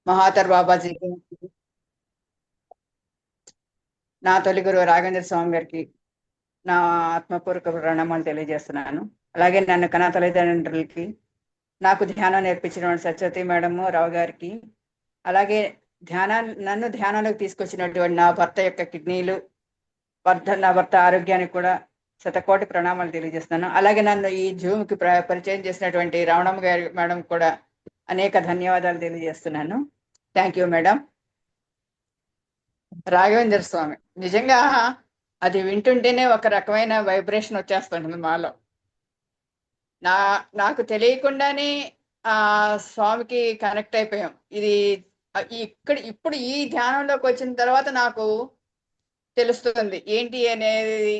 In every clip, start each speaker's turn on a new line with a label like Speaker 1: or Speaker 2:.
Speaker 1: మహాతర్ బాబాజీకి, నా తొలి గురువు రాఘవేంద్ర స్వామి గారికి నా ఆత్మపూర్వక ప్రణామాలు తెలియజేస్తున్నాను. అలాగే నన్ను కన్నా తల్లిదండ్రులకి, నాకు ధ్యానం నేర్పించిన సత్యవతి మేడము రావు గారికి, అలాగే నన్ను ధ్యానంలోకి తీసుకొచ్చినటువంటి నా భర్త యొక్క కిడ్నీలు, నా భర్త ఆరోగ్యానికి కూడా శతకోటి ప్రణామాలు తెలియజేస్తున్నాను. అలాగే నన్ను ఈ జూమ్కి పరిచయం చేసినటువంటి రావణమ్మ గారి మేడం కూడా అనేక ధన్యవాదాలు తెలియజేస్తున్నాను. Thank you madam. Raghavendra Swami నిజంగా అది వింటుంటేనే ఒక రకమైన వైబ్రేషన్ వచ్చేస్తుంది మాలో. నా నాకు తెలియకుండానే ఆ స్వామికి కనెక్ట్ అయిపోయాం. ఇది ఇప్పుడు ఈ ధ్యానంలోకి వచ్చిన తర్వాత నాకు తెలుస్తుంది ఏంటి అనేది.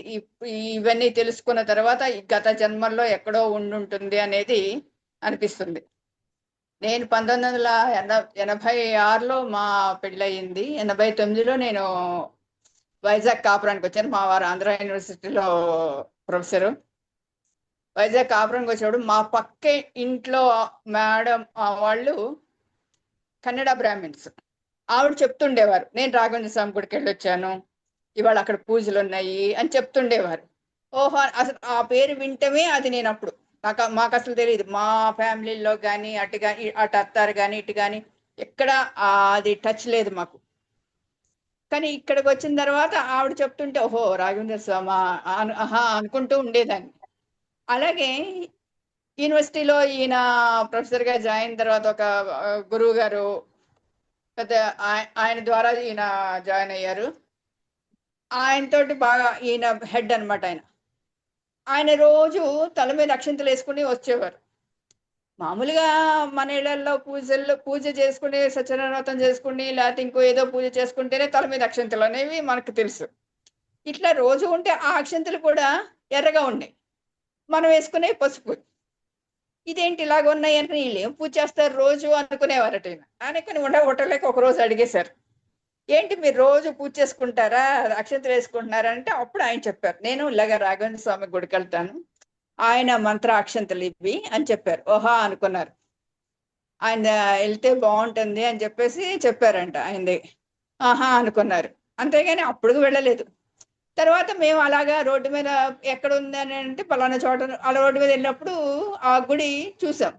Speaker 1: ఇవన్నీ తెలుసుకున్న తర్వాత గత జన్మల్లో ఎక్కడో ఉండుంటుంది అనేది అనిపిస్తుంది. నేను 1986లో మా పెళ్ళయింది. 89లో నేను వైజాగ్ కాపురానికి వచ్చాను. మా వారు ఆంధ్ర యూనివర్సిటీలో ప్రొఫెసరు. వైజాగ్ కాపురానికి వచ్చేవాడు. మా పక్కే ఇంట్లో మేడం వాళ్ళు కన్నడ బ్రాహ్మిన్స్. ఆవిడ చెప్తుండేవారు, నేను రాఘవేంద్ర స్వామి గుడికి వెళ్ళొచ్చాను, ఇవాళ అక్కడ పూజలు ఉన్నాయి అని చెప్తుండేవారు. ఓహో, అసలు ఆ పేరు వింటమే అది నేను అప్పుడు మాకు అసలు తెలియదు. మా ఫ్యామిలీలో కానీ అటు కానీ అటు అత్తారు కానీ ఇటు కానీ ఎక్కడ అది టచ్ లేదు మాకు. కానీ ఇక్కడికి వచ్చిన తర్వాత ఆవిడ చెప్తుంటే ఓహో రాఘవేంద్ర స్వామి ఆహా అనుకుంటూ ఉండేదాన్ని. అలాగే యూనివర్సిటీలో ఈయన ప్రొఫెసర్గా జాయిన్ తర్వాత ఒక గురువు గారు పెద్ద ఆయన ద్వారా ఈయన జాయిన్ అయ్యారు. ఆయనతోటి బాగా ఈయన హెడ్ అనమాట. ఆయన రోజు తల మీద అక్షింతలు వేసుకుని వచ్చేవారు. మామూలుగా మన ఇళ్లలో పూజ చేసుకుని సత్యనారాయణ చేసుకుని లేకపోతే ఇంకో ఏదో పూజ చేసుకుంటేనే తల మీద అక్షింతలు అనేవి మనకు తెలుసు. ఇట్లా రోజు ఉంటే ఆ అక్షింతలు కూడా ఎర్రగా ఉన్నాయి, మనం వేసుకునే పసుపు. ఇదేంటి ఇలాగ ఉన్నాయి అంటే వీళ్ళు ఏం పూజ చేస్తారు రోజు అనుకునేవారట. అనుకుని ఉండలేక ఒక రోజు అడిగేశారు, ఏంటి మీరు రోజు పూజ చేసుకుంటారా, అక్షంతలు వేసుకుంటున్నారా అంటే అప్పుడు ఆయన చెప్పారు, నేను ఇలాగ రాఘవేంద్ర స్వామి గుడికి వెళ్తాను, ఆయన మంత్ర అక్షంతలు ఇవి అని చెప్పారు. ఓహా అనుకున్నారు. ఆయన వెళ్తే బాగుంటుంది అని చెప్పేసి చెప్పారంట ఆయనది. ఆహా అనుకున్నారు. అంతేగాని అప్పుడు వెళ్ళలేదు. తర్వాత మేము అలాగా రోడ్డు మీద ఎక్కడ ఉంది అని అంటే పలానా చోట అలా రోడ్డు మీద వెళ్ళినప్పుడు ఆ గుడి చూసాం.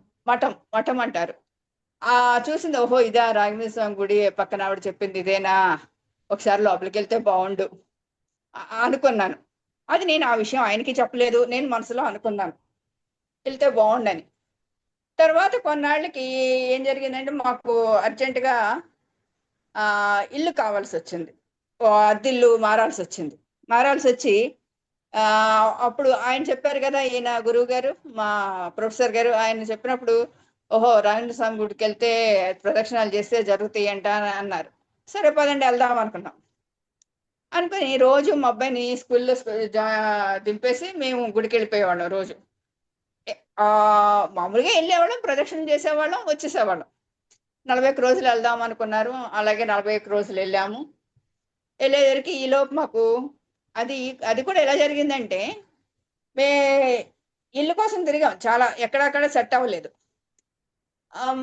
Speaker 1: మఠం అంటారు. చూసింది, ఓహో ఇదా రాఘవేంద్ర స్వామి గుడి, పక్కన ఆవిడ చెప్పింది ఇదేనా, ఒకసారి లోపలికి వెళ్తే బాగుండు అనుకున్నాను. అది నేను ఆ విషయం ఆయనకి చెప్పలేదు, నేను మనసులో అనుకున్నాను వెళ్తే బాగుండని. తర్వాత కొన్నాళ్ళకి ఏం జరిగిందంటే మాకు అర్జెంటుగా ఇల్లు కావాల్సి వచ్చింది. అద్దిల్లు మారాల్సి వచ్చి అప్పుడు ఆయన చెప్పారు కదా, ఈయన గురువు గారు మా ప్రొఫెసర్ గారు, ఆయన చెప్పినప్పుడు ఓహో రాఘవేంద్ర స్వామి గుడికి వెళ్తే ప్రదక్షిణాలు చేస్తే జరుగుతాయి అంట అని అన్నారు. సరే పదండి వెళ్దాం అనుకుని రోజు మా అబ్బాయిని స్కూల్లో దింపేసి మేము గుడికి వెళ్ళిపోయేవాళ్ళం రోజు. మామూలుగా వెళ్ళేవాళ్ళం, ప్రదక్షిణ చేసేవాళ్ళం, వచ్చేసేవాళ్ళం. 41 రోజులు వెళ్దాం అనుకున్నారు. అలాగే 41 రోజులు వెళ్ళాము. వెళ్ళేసరికి ఈలోపు మాకు అది అది కూడా ఎలా జరిగిందంటే, మే ఇల్లు కోసం తిరిగాం చాలా, ఎక్కడక్కడ సెట్ అవ్వలేదు.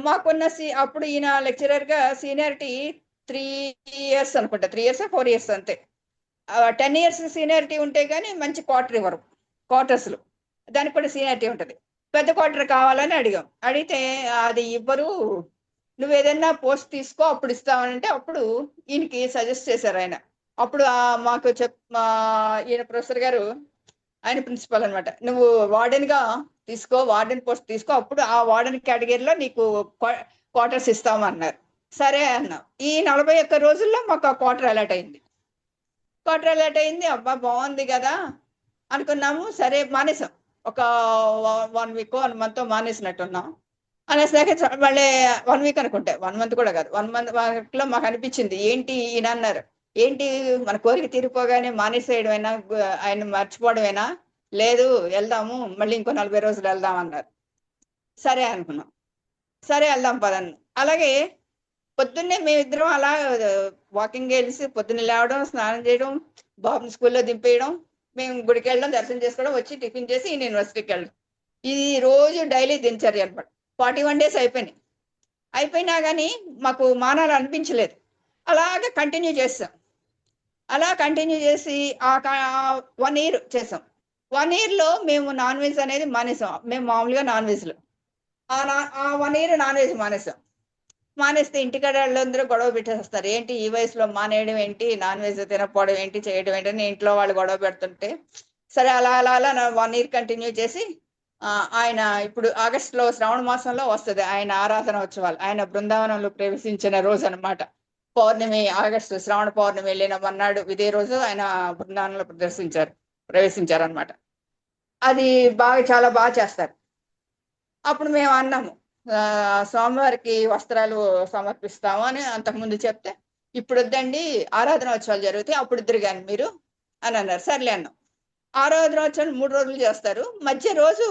Speaker 1: మాకున్న అప్పుడు ఈయన లెక్చరర్గా సీనియారిటీ 3 years అనుకుంటా, 3 years 4 years అంతే. 10 years సీనియారిటీ ఉంటే కానీ మంచి క్వార్టర్ ఇవ్వరు, క్వార్టర్స్లో దానికి కూడా సీనియారిటీ ఉంటుంది. పెద్ద క్వార్టర్ కావాలని అడిగితే అది ఇవ్వరు, నువ్వు ఏదైనా పోస్ట్ తీసుకో అప్పుడు ఇస్తామనంటే అప్పుడు ఈయనకి సజెస్ట్ చేశారు ఆయన. అప్పుడు మాకు ఈయన ప్రొఫెసర్ గారు, ఆయన ప్రిన్సిపల్ అనమాట, నువ్వు వార్డెన్గా తీసుకో, వార్డెన్ పోస్ట్ తీసుకో, అప్పుడు ఆ వార్డెన్ కేటగిరీలో నీకు క్వార్టర్స్ ఇస్తామన్నారు. సరే అన్నాం. ఈ 41 రోజుల్లో మాకు ఆ క్వార్టర్ అలాట్ అయింది. అబ్బా బాగుంది కదా అనుకున్నాము. సరే మానేసాం. ఒక 1 week 1 month మానేసినట్టున్నాం. అనేసాక మళ్ళీ 1 week అనుకుంటే, 1 month కూడా కాదు, 1 month లో మాకు అనిపించింది ఏంటి ఈయన అన్నారు, ఏంటి మన కోరిక తీరిపోగానే మానేసేయడమేనా, ఆయన మర్చిపోవడమేనా, లేదు వెళ్దాము మళ్ళీ ఇంకో 40 రోజులు వెళ్దాం అన్నారు. సరే అనుకున్నాం. సరే వెళ్దాం పదన్న. అలాగే పొద్దున్నే మేమిద్దరం అలా వాకింగ్ వెళ్ళి పొద్దున్న లేవడం, స్నానం చేయడం, బాబుని స్కూల్లో దింపేయడం, మేము గుడికి వెళ్ళడం, దర్శనం చేసుకోవడం, వచ్చి టిఫిన్ చేసి యూనివర్సిటీకి వెళ్ళడం. ఇది రోజు డైలీ దినచర్య అనమాట. 41 days అయిపోయినాయి. అయిపోయినా కానీ మాకు మానాలు అనిపించలేదు. అలాగే కంటిన్యూ చేస్తాం. అలా కంటిన్యూ చేసి 1 year చేసాం. 1 yearలో మేము నాన్ వెజ్ అనేది మానేసాం. మేము మామూలుగా నాన్ వెజ్లు 1 year నాన్ వెజ్ మానేసాం. మానేస్తే ఇంటికాడ వాళ్ళందరూ గొడవ పెట్టేస్తారు, ఏంటి ఈ వయసులో మానేయడం ఏంటి, నాన్ వెజ్ తినకపోవడం ఏంటి, చేయడం ఏంటి అని ఇంట్లో వాళ్ళు గొడవ పెడుతుంటే, సరే అలా అలా అలా 1 year కంటిన్యూ చేసి ఆయన ఇప్పుడు ఆగస్టులో శ్రావణ మాసంలో వస్తుంది ఆయన ఆరాధన ఉత్సవాలు. ఆయన బృందావనంలో ప్రవేశించిన రోజు అనమాట. పౌర్ణమి, ఆగస్టు శ్రావణ పౌర్ణమి వెళ్ళిన మన్నాడు ఇదే రోజు ఆయన బృందావనంలో ప్రవేశించారు అనమాట. అది చాలా బాగా చేస్తారు. అప్పుడు మేము అన్నాము, స్వామివారికి వస్త్రాలు సమర్పిస్తాము అని అంతకుముందు చెప్తే, ఇప్పుడు వద్దండి ఆరాధన ఉత్సవాలు జరుగుతాయి అప్పుడు ఇద్దరు కానీ మీరు అని అన్నారు. సర్లే అన్నాం. ఆరాధన ఉత్సవాలు 3 రోజులు చేస్తారు. మధ్య రోజు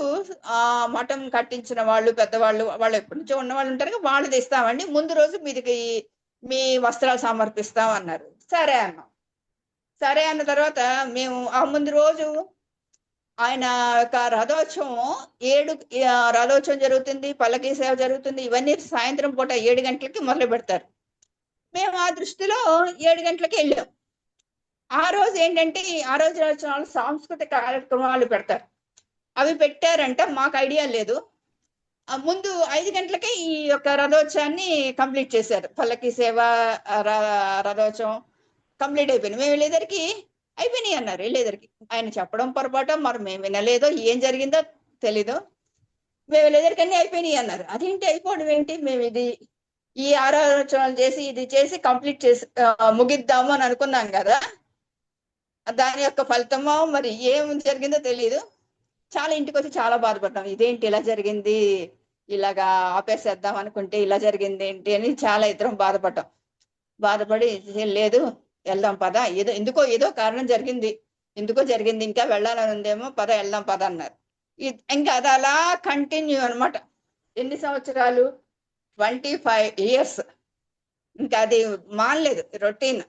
Speaker 1: మఠం కట్టించిన వాళ్ళు, పెద్దవాళ్ళు, వాళ్ళు ఎప్పటి నుంచో ఉన్న వాళ్ళు ఉంటారు, వాళ్ళది ఇస్తామండి, ముందు రోజు మీదికి మీ వస్త్రాలు సమర్పిస్తాం అన్నారు. సరే అన్నాం. సరే అన్న తర్వాత మేము ఆ ముందు రోజు ఆయన యొక్క రథోత్సవం 7 రథోత్సవం జరుగుతుంది, పల్లకీ సేవ జరుగుతుంది. ఇవన్నీ సాయంత్రం పూట 7 గంటలకి మొదలు పెడతారు. మేము ఆ దృష్టిలో 7 గంటలకి వెళ్ళాం. ఆ రోజు ఏంటంటే ఆ రోజు సాంస్కృతిక కార్యక్రమాలు పెడతారు. అవి పెట్టారంట, మాకు ఐడియా లేదు. ముందు 5 గంటలకే ఈ యొక్క రథోత్సవాన్ని కంప్లీట్ చేశారు. పల్లకీ సేవ, రథోత్సవం కంప్లీట్ అయిపోయింది. మేము వెళ్ళేదరికి అయిపోయినాయి అన్నారు. వెళ్ళేదరికి ఆయన చెప్పడం పొరపాటు, మరి మేము వినలేదో, ఏం జరిగిందో తెలీదు. మేము వెళ్ళేదరికి అన్ని అయిపోయినాయి అన్నారు. అదేంటి అయిపోవడం ఏంటి, మేము ఈ ఆరాధనలు చేసి ఇది చేసి కంప్లీట్ చేసి ముగిద్దాము అని అనుకున్నాం కదా, దాని యొక్క ఫలితమో మరి ఏం జరిగిందో తెలియదు. చాలా ఇంటికి వచ్చి చాలా బాధపడ్డాం. ఇదేంటి ఇలా జరిగింది, ఇలాగా ఆపేసేద్దాం అనుకుంటే ఇలా జరిగింది ఏంటి అని చాలా ఇద్దరం బాధపడి లేదు వెళ్దాం పద, ఏదో కారణం జరిగింది, ఎందుకో జరిగింది, ఇంకా వెళ్ళాలని ఉందేమో, పద వెళ్దాం పద అన్నారు. ఇంకా అది అలా కంటిన్యూ అనమాట. ఎన్ని సంవత్సరాలు, 25 years. ఇంకా అది మానలేదు. రొటీన్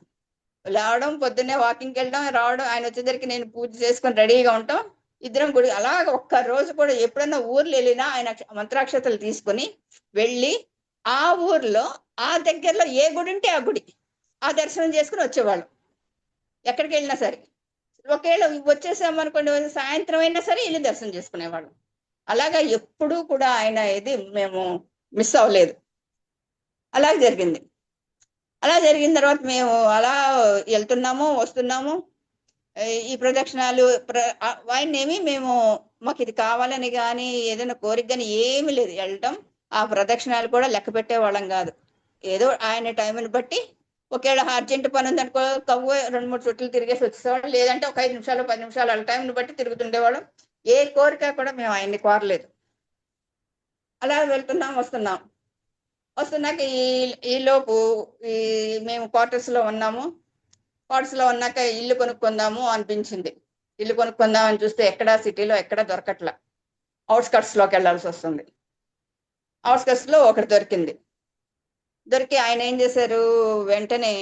Speaker 1: లేవడం, పొద్దున్నే వాకింగ్కి వెళ్ళడం, రావడం, ఆయన వచ్చేసరికి నేను పూజ చేసుకొని రెడీగా ఉంటాం, ఇద్దరం గుడి. అలాగ ఒక్క రోజు కూడా ఎప్పుడన్నా ఊర్లు వెళ్ళినా ఆయన మంత్రాక్షతలు తీసుకుని వెళ్ళి ఆ ఊర్లో ఆ దగ్గరలో ఏ గుడి ఉంటే ఆ గుడి ఆ దర్శనం చేసుకుని వచ్చేవాళ్ళు. ఎక్కడికి వెళ్ళినా సరే, ఒకవేళ వచ్చేసామనుకోండి సాయంత్రం అయినా సరే వెళ్ళి దర్శనం చేసుకునేవాళ్ళు. అలాగా ఎప్పుడూ కూడా ఆయన ఇది మేము మిస్ అవ్వలేదు. అలా జరిగింది. అలా జరిగిన తర్వాత మేము అలా వెళ్తున్నాము, వస్తున్నాము. ఈ ప్రదక్షిణాలు ఆయన్నేమి మేము మాకు ఇది కావాలని కానీ ఏదైనా కోరిక కానీ ఏమీ లేదు. వెళ్ళటం, ఆ ప్రదక్షిణాలు కూడా లెక్క పెట్టేవాళ్ళం కాదు. ఏదో ఆయన టైంని బట్టి, ఒకవేళ అర్జెంట్ పని ఉందనుకో కవ్వు 2-3 చుట్లు తిరిగేసి వచ్చేసేవాళ్ళం, లేదంటే ఒక 5 నిమిషాలు 10 నిమిషాలు వాళ్ళ టైంని బట్టి తిరుగుతుండేవాళ్ళం. ఏ కోరిక కూడా మేము ఆయన్ని కోరలేదు. అలా వెళ్తున్నాం, వస్తున్నాక ఈ లోపు మేము క్వార్టర్స్లో ఉన్నాము. క్వార్టర్స్లో ఉన్నాక ఇల్లు కొనుక్కుందాము అనిపించింది. ఇల్లు కొనుక్కుందామని చూస్తే ఎక్కడ సిటీలో ఎక్కడ దొరకట్లా. అవుట్స్కట్స్లోకి వెళ్ళాల్సి వస్తుంది. అవుట్స్కట్స్లో ఒకటి దొరికి ఆయన ఏం చేశారు, వెంటనే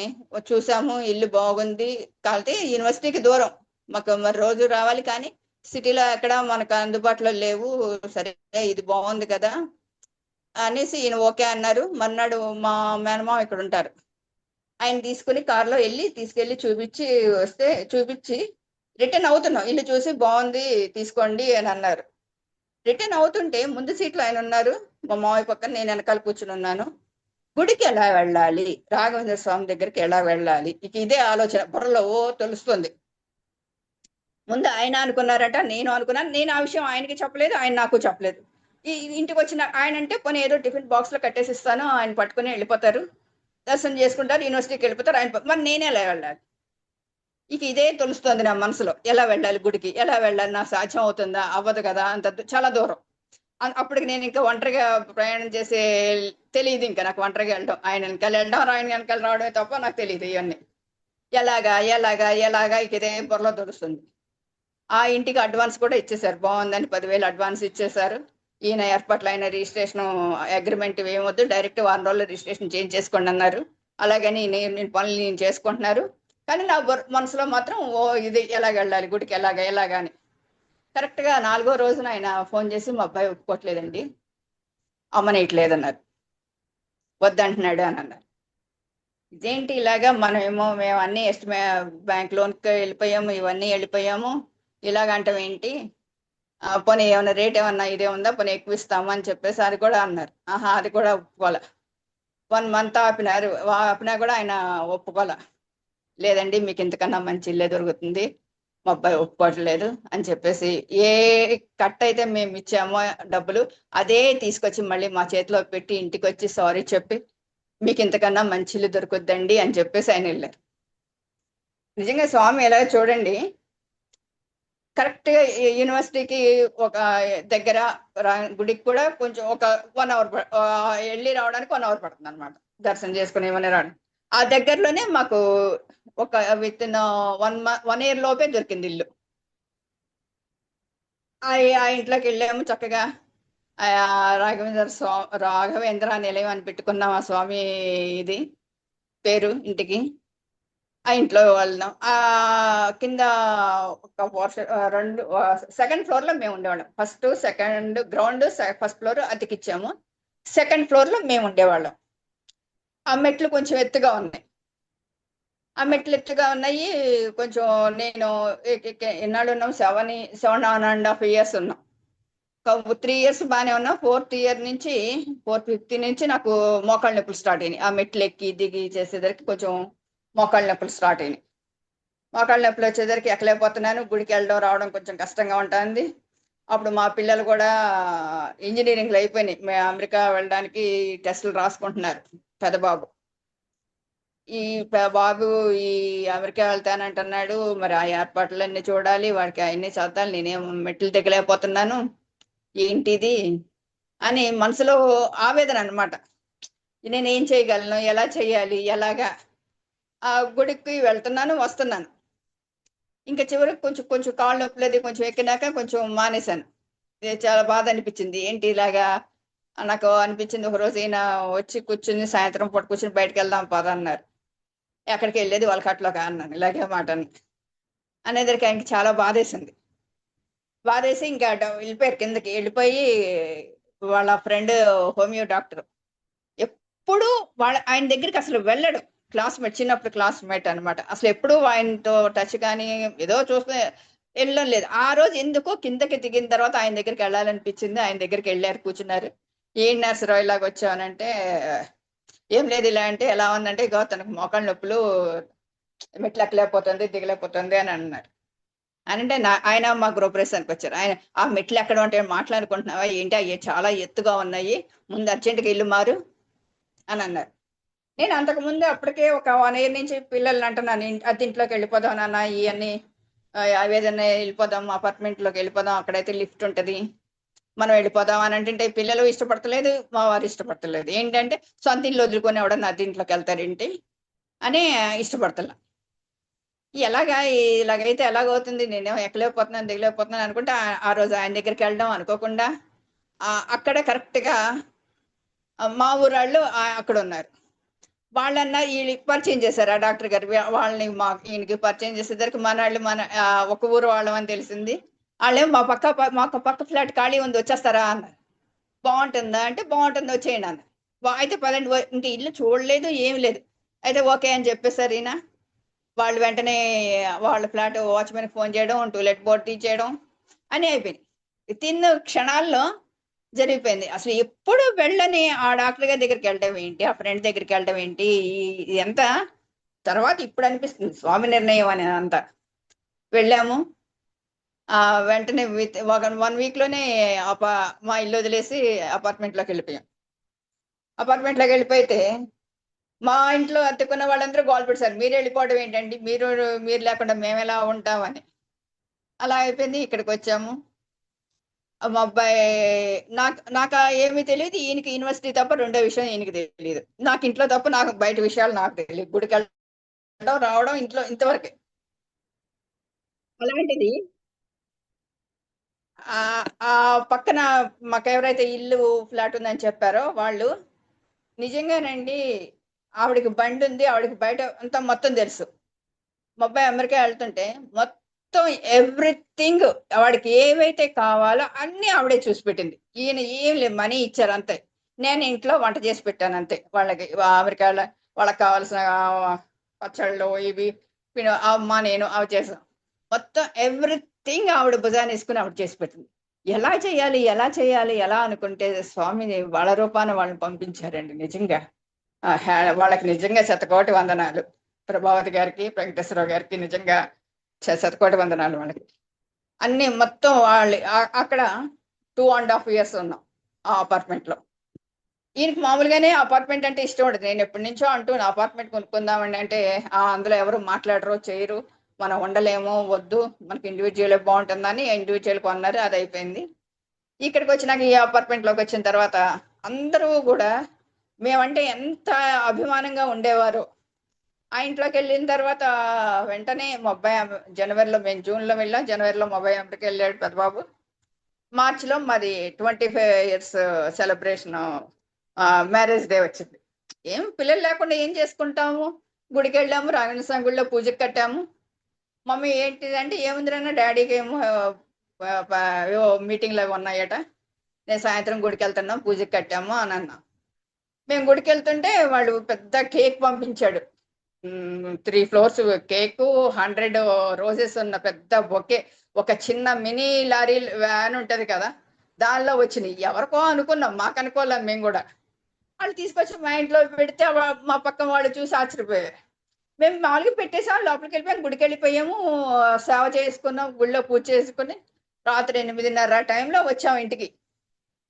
Speaker 1: చూసాము, ఇల్లు బాగుంది, కాకపోతే యూనివర్సిటీకి దూరం, మాకు మరి రోజు రావాలి, కానీ సిటీలో ఎక్కడ మనకు అందుబాటులో లేవు. సరే ఇది బాగుంది కదా అనేసి ఈయన ఓకే అన్నారు. మర్నాడు మా మేనమామ ఇక్కడ ఉంటారు, ఆయన తీసుకుని కారులో తీసుకెళ్ళి చూపించి రిటర్న్ అవుతున్నాం. ఇల్లు చూసి బాగుంది తీసుకోండి అని అన్నారు. రిటర్న్ అవుతుంటే ముందు సీట్లో ఆయన ఉన్నారు, మా మామయ్య పక్కన, నేను వెనకాల కూర్చుని ఉన్నాను. గుడికి ఎలా వెళ్ళాలి, రాఘవేంద్ర స్వామి దగ్గరికి ఎలా వెళ్ళాలి, ఇక ఇదే ఆలోచన బుర్రలో తెలుస్తుంది. ముందు ఆయన అనుకున్నారట, నేను అనుకున్నాను. నేను ఆ విషయం ఆయనకి చెప్పలేదు, ఆయన నాకు చెప్పలేదు. ఇంటికి వచ్చిన ఆయన అంటే పోనీ ఏదో టిఫిన్ బాక్స్లో కట్టేసి ఇస్తాను, ఆయన పట్టుకుని వెళ్ళిపోతారు, దర్శనం చేసుకుంటారు, యూనివర్సిటీకి వెళ్ళిపోతారు. ఆయన మరి నేనే ఎలా వెళ్ళాలి, ఇక ఇదే తెలుస్తుంది నా మనసులో. ఎలా వెళ్ళాలి గుడికి, ఎలా వెళ్ళాలి, నా సాధ్యం అవుతుందా, అవ్వదు కదా, అంత చాలా దూరం. అప్పటికి నేను ఇంకా ఒంటరిగా ప్రయాణం చేసే తెలియదు, ఇంకా నాకు ఒంటరిగా వెళ్ళడం, ఆయన వెనకాల వెళ్ళడం, ఆయన వెనకాల రావడమే తప్ప నాకు తెలియదు ఇవన్నీ. ఎలాగా ఇక ఇదే బుర్రలో తెలుస్తుంది. ఆ ఇంటికి అడ్వాన్స్ కూడా ఇచ్చేసారు, బాగుందని 10,000 అడ్వాన్స్ ఇచ్చేసారు. ఈయన ఏర్పాట్లు, ఆయన రిజిస్ట్రేషన్ అగ్రిమెంట్ ఏమొద్దు, డైరెక్ట్ 1 రోజుల్లో రిజిస్ట్రేషన్ చేంజ్ చేసుకోండి అన్నారు. అలాగని నేను పనులు నేను చేసుకుంటున్నారు. కానీ నా మనసులో మాత్రం ఇది ఎలాగ వెళ్ళాలి గుడికి, ఎలాగని. కరెక్ట్గా 4వ రోజున ఆయన ఫోన్ చేసి, మా అబ్బాయి ఒప్పుకోవట్లేదండి, అమ్మనేయట్లేదన్నారు. వద్దంటున్నాడు అని అన్నారు. ఇదేంటి ఇలాగా మేము అన్ని బ్యాంక్ లోన్కి వెళ్ళిపోయాము, ఇవన్నీ వెళ్ళిపోయాము, ఇలాగంటాం ఏంటి, పోనీ ఏమన్నా రేట్ ఏమన్నా ఇదే ఉందా, పోనీ ఎక్కువ ఇస్తాము అని చెప్పేసి అది కూడా అన్నారు. ఆహా, అది కూడా ఒప్పుకోలే. 1 మంత్ ఆపినా కూడా ఆయన ఒప్పుకోలే. లేదండి, మీకు ఇంతకన్నా మంచి ఇల్లే దొరుకుతుంది, మా అబ్బాయి ఒప్పుకోవట్లేదు అని చెప్పేసి ఏ కట్ అయితే మేము ఇచ్చామో డబ్బులు అదే తీసుకొచ్చి మళ్ళీ మా చేతిలో పెట్టి ఇంటికి వచ్చి సారీ చెప్పి మీకు ఇంతకన్నా మంచి ఇల్లు దొరుకుద్దండి అని చెప్పేసి ఆయన వెళ్ళారు. నిజంగా స్వామి ఎలా చూడండి, కరెక్ట్ గా యూనివర్సిటీకి ఒక దగ్గర, గుడికి కూడా కొంచెం ఒక 1 అవర్ వెళ్ళి రావడానికి 1 అవర్ పడుతుంది అనమాట, దర్శనం చేసుకుని ఇవన్నీ రావడానికి. ఆ దగ్గరలోనే మాకు ఒక విత్ ఇన్ 1 year లోపే దొరికింది ఇల్లు. ఆ ఇంట్లోకి వెళ్ళాము చక్కగా. రాఘవేంద్ర నిలయం అని పెట్టుకున్నాం ఆ స్వామి ఇది పేరు ఇంటికి. ఆ ఇంట్లో వాళ్ళం. కింద ఒక రెండు సెకండ్ ఫ్లోర్ లో మేము ఉండేవాళ్ళం. First second ground, first floor అతికిచ్చాము. సెకండ్ ఫ్లోర్ లో మేము ఉండేవాళ్ళం. ఆ మెట్లు కొంచెం ఎత్తుగా ఉన్నాయి. కొంచెం నేను ఎన్నాళ్ళు ఉన్నాం, 7.5 years ఉన్నాం. 3 years బాగానే ఉన్నా, 4th year నుంచి 4th-5th నుంచి నాకు మోకాళ్ళ నొప్పులు స్టార్ట్ అయినాయి. ఆ మెట్లు ఎక్కి దిగి చేసేసరికి కొంచెం మోకాళ్ళ నొప్పులు స్టార్ట్ అయినాయి. మోకాళ్ళ నొప్పులు వచ్చేసరికి ఎక్కలేకపోతున్నాను, గుడికి వెళ్ళడం రావడం కొంచెం కష్టంగా ఉంటుంది. అప్పుడు మా పిల్లలు కూడా ఇంజనీరింగ్లు అయిపోయినాయి, మేము అమెరికా వెళ్ళడానికి టెస్టులు రాసుకుంటున్నారు. పెద్ద బాబు బాబు ఈ అమెరికా వెళ్తానంటున్నాడు, మరి ఆ ఏర్పాట్లన్నీ చూడాలి, వాడికి అవన్నీ చదవాలి, నేనేం మెట్లు దిగలేకపోతున్నాను, ఏంటిది అని మనసులో ఆవేదన అనమాట. నేనేం చేయగలను, ఎలా చేయాలి, ఎలాగా. ఆ గుడికి వెళ్తున్నాను, వస్తున్నాను. ఇంకా చివరికి కొంచెం కొంచెం కాళ్ళు నొప్పులేదు, కొంచెం ఎక్కినాక కొంచెం మానేశాను. చాలా బాధ అనిపించింది. ఏంటి ఇలాగా నాకు అనిపించింది. ఒక రోజు ఈయన వచ్చి కూర్చుని సాయంత్రం పూట కూర్చుని బయటకు వెళ్దాం పద అన్నారు. ఎక్కడికి వెళ్ళేది వాళ్ళకట్లోకి అన్నాను, ఇలాగే మాటని అనేసరికి ఆయనకి చాలా బాధేసింది. బాధేసి ఇంకా వెళ్ళిపోయారు, కిందకి వెళ్ళిపోయి వాళ్ళ ఫ్రెండ్ హోమియో డాక్టర్ ఎప్పుడు ఆయన దగ్గరికి అసలు వెళ్ళడు. క్లాస్మేట్, చిన్నప్పుడు క్లాస్మేట్ అనమాట. అసలు ఎప్పుడు ఆయనతో టచ్ కానీ ఏదో చూస్తే వెళ్ళడం లేదు. ఆ రోజు ఎందుకో కిందకి దిగిన తర్వాత ఆయన దగ్గరికి వెళ్ళాలనిపించింది. ఆయన దగ్గరికి వెళ్ళారు, కూర్చున్నారు. ఏం నర్సరావు ఇలాగ వచ్చావనంటే, ఏం లేదు ఇలా అంటే, ఎలా ఉందంటే ఇగో తనకు మోకాళ్ళ నొప్పులు, మెట్లు ఎక్కలేకపోతుంది, దిగలేకపోతుంది అని అన్నారు. అంటే ఆయన మా గృహప్రవేశానికి వచ్చారు. ఆయన ఆ మెట్లు ఎక్కడ ఉంటాయి మాట్లాడుకుంటున్నావా ఏంటి, అవి చాలా ఎత్తుగా ఉన్నాయి, ముందు అర్జెంటుగా ఇల్లు మారు అని అన్నారు. నేను అంతకు ముందు అప్పటికే ఒక 1 year నుంచి పిల్లల్ని అంటున్నాను, అద్దెంట్లోకి వెళ్ళిపోదాం నాన్న, ఇవన్నీ ఏదైనా వెళ్ళిపోదాం, అపార్ట్మెంట్లోకి వెళ్ళిపోదాం, అక్కడైతే లిఫ్ట్ ఉంటుంది, మనం వెళ్ళిపోదాం అని అంటే పిల్లలు ఇష్టపడతలేదు, మా వారు ఇష్టపడతలేదు. ఏంటంటే సొంత ఇల్లు వదులుకొని ఎవడన్నా అద్దెంట్లోకి వెళ్తారేంటి అని ఇష్టపడతలే. ఇలాగైతే ఎలాగవుతుంది, నేనేమో ఎక్కలేకపోతున్నాను, దిగలేకపోతున్నాను అనుకుంటే ఆ రోజు ఆయన దగ్గరికి వెళ్ళడం అనుకోకుండా, అక్కడ కరెక్ట్గా మా ఊరాళ్ళు అక్కడ ఉన్నారు. వాళ్ళన్నా వీళ్ళు పరిచయం చేశారు, ఆ డాక్టర్ గారు వాళ్ళని ఈయనకి పరిచయం చేసేసరికి మన ఒక ఊరు వాళ్ళం అని తెలిసింది. వాళ్ళేమో మాకు పక్క ఫ్లాట్ ఖాళీ ఉంది, వచ్చేస్తారా అన్నారు. బాగుంటుందా అంటే బాగుంటుంది, వచ్చేయండి అన్న. అయితే పదండి, ఇంక ఇల్లు చూడలేదు, ఏమి లేదు. అయితే ఓకే అని చెప్పేసారు ఈయన. వాళ్ళు వెంటనే వాళ్ళ ఫ్లాట్ వాచ్మెన్కి ఫోన్ చేయడం, టూలెట్ బోర్డు తీసేయడం అని అయిపోయింది. వితిన్ క్షణాల్లో జరిగిపోయింది. అసలు ఎప్పుడు వెళ్ళని ఆ డాక్టర్ గారి దగ్గరికి వెళ్ళడం ఏంటి, ఆ ఫ్రెండ్ దగ్గరికి వెళ్ళడం ఏంటి, ఎంత తర్వాత ఇప్పుడు అనిపిస్తుంది స్వామి నిర్ణయం అని. అంతా వెళ్ళాము. వెంటనే విత్ 1 week లోనే మా ఇల్లు వదిలేసి అపార్ట్మెంట్లోకి వెళ్ళిపోయాం. అపార్ట్మెంట్లోకి వెళ్ళిపోతే మా ఇంట్లో అత్తుకున్న వాళ్ళందరూ గోల్ పెట్టారు, మీరు వెళ్ళిపోవడం ఏంటండి, మీరు లేకుండా మేము ఎలా ఉంటామని. అలా అయిపోయింది. ఇక్కడికి వచ్చాము. మా అబ్బాయి నాకు ఏమీ తెలియదు, ఈయనకి యూనివర్సిటీ తప్ప రెండో విషయం ఈయనకి తెలియదు. నాకు ఇంట్లో తప్ప నాకు బయట విషయాలు నాకు తెలియదు. గుడికి వెళ్ళడం రావడం ఇంట్లో ఇంతవరకే. అలాంటిది ఆ పక్కన మాకు ఎవరైతే ఇల్లు ఫ్లాట్ ఉందని చెప్పారో వాళ్ళు నిజంగానండి, ఆవిడకి బండి ఉంది, ఆవిడకి బయట అంతా మొత్తం తెలుసు. మా అబ్బాయి అమెరికా వెళ్తుంటే మొత్తం ఎవ్రీథింగ్ వాడికి ఏవైతే కావాలో అన్ని ఆవిడే చూసి పెట్టింది. ఈయన ఏం లేదు, మనీ ఇచ్చారు అంతే. నేను ఇంట్లో వంట చేసి పెట్టాను అంతే వాళ్ళకి. అమెరికా వాళ్ళకి కావాల్సిన పచ్చళ్ళు ఇవి అమ్మ నేను అవి చేసాం. మొత్తం ఎవ్రీథింగ్ ఆవిడ భుజాన్ని వేసుకుని ఆవిడ చేసి పెట్టింది. ఎలా చేయాలి ఎలా చేయాలి ఎలా అనుకుంటే స్వామిని వాళ్ళ రూపాన వాళ్ళని పంపించారండి. నిజంగా వాళ్ళకి నిజంగా శతకోటి వందనాలు. ప్రభావతి గారికి, వెంకటేశ్వరరావు గారికి నిజంగా శతకోటి వందనాలు వాళ్ళకి. అన్ని మొత్తం వాళ్ళు అక్కడ 2.5 years ఉన్నాం ఆ అపార్ట్మెంట్ లో. ఈయనకి మామూలుగానే అపార్ట్మెంట్ అంటే ఇష్టం ఉండదు. నేను ఎప్పటి నుంచో అంటూ అపార్ట్మెంట్ కొనుక్కుందామండి అంటే అందులో ఎవరు మాట్లాడరు చేయరు, మనం ఉండలేము, వద్దు, మనకి ఇండివిజువల్ బాగుంటుందని ఇండివిజువల్ కొన్నారు. అది అయిపోయింది. ఇక్కడికి వచ్చినాక ఈ అపార్ట్మెంట్ లోకి వచ్చిన తర్వాత అందరూ కూడా మేమంటే ఎంత అభిమానంగా ఉండేవారు. ఆ ఇంట్లోకి వెళ్ళిన తర్వాత వెంటనే మా అబ్బాయి జనవరిలో, మేము జూన్లో వెళ్ళాం, జనవరిలో మా అబ్బాయి అమెరికా వెళ్ళాడు పెద్దబాబు. మార్చిలో మాది 25 years సెలబ్రేషన్ మ్యారేజ్ డే వచ్చింది. ఏం పిల్లలు లేకుండా ఏం చేసుకుంటాము, గుడికి వెళ్ళాము, రాఘవేంద్ర స్వామి గుడిలో పూజకి కట్టాము. మమ్మీ ఏంటిదంటే ఏముందిరన్నా డాడీకి ఏమో మీటింగ్లు అవి ఉన్నాయట, నేను సాయంత్రం గుడికి వెళ్తున్నాం పూజకి కట్టాము అని అన్నా. మేము గుడికి వెళ్తుంటే వాళ్ళు పెద్ద కేక్ పంపించాడు. 3 floors కేకు, 100 roses ఉన్న పెద్ద బొకే, ఒక చిన్న మినీ లారీ వ్యాన్ ఉంటది కదా దానిలో వచ్చినాయి. ఎవరికో అనుకున్నాం, మాకు అనుకోలేం. మేము కూడా వాళ్ళు తీసుకొచ్చి మా ఇంట్లో పెడితే మా పక్కన వాళ్ళు చూసి ఆశ్చర్యపోయారు. మేము మామూలుగా పెట్టేసాం, లోపలికి వెళ్ళిపోయాం, గుడికి వెళ్ళిపోయాము, సేవ చేసుకున్నాం, గుడిలో పూజ చేసుకుని రాత్రి 8:30 టైంలో వచ్చాము ఇంటికి.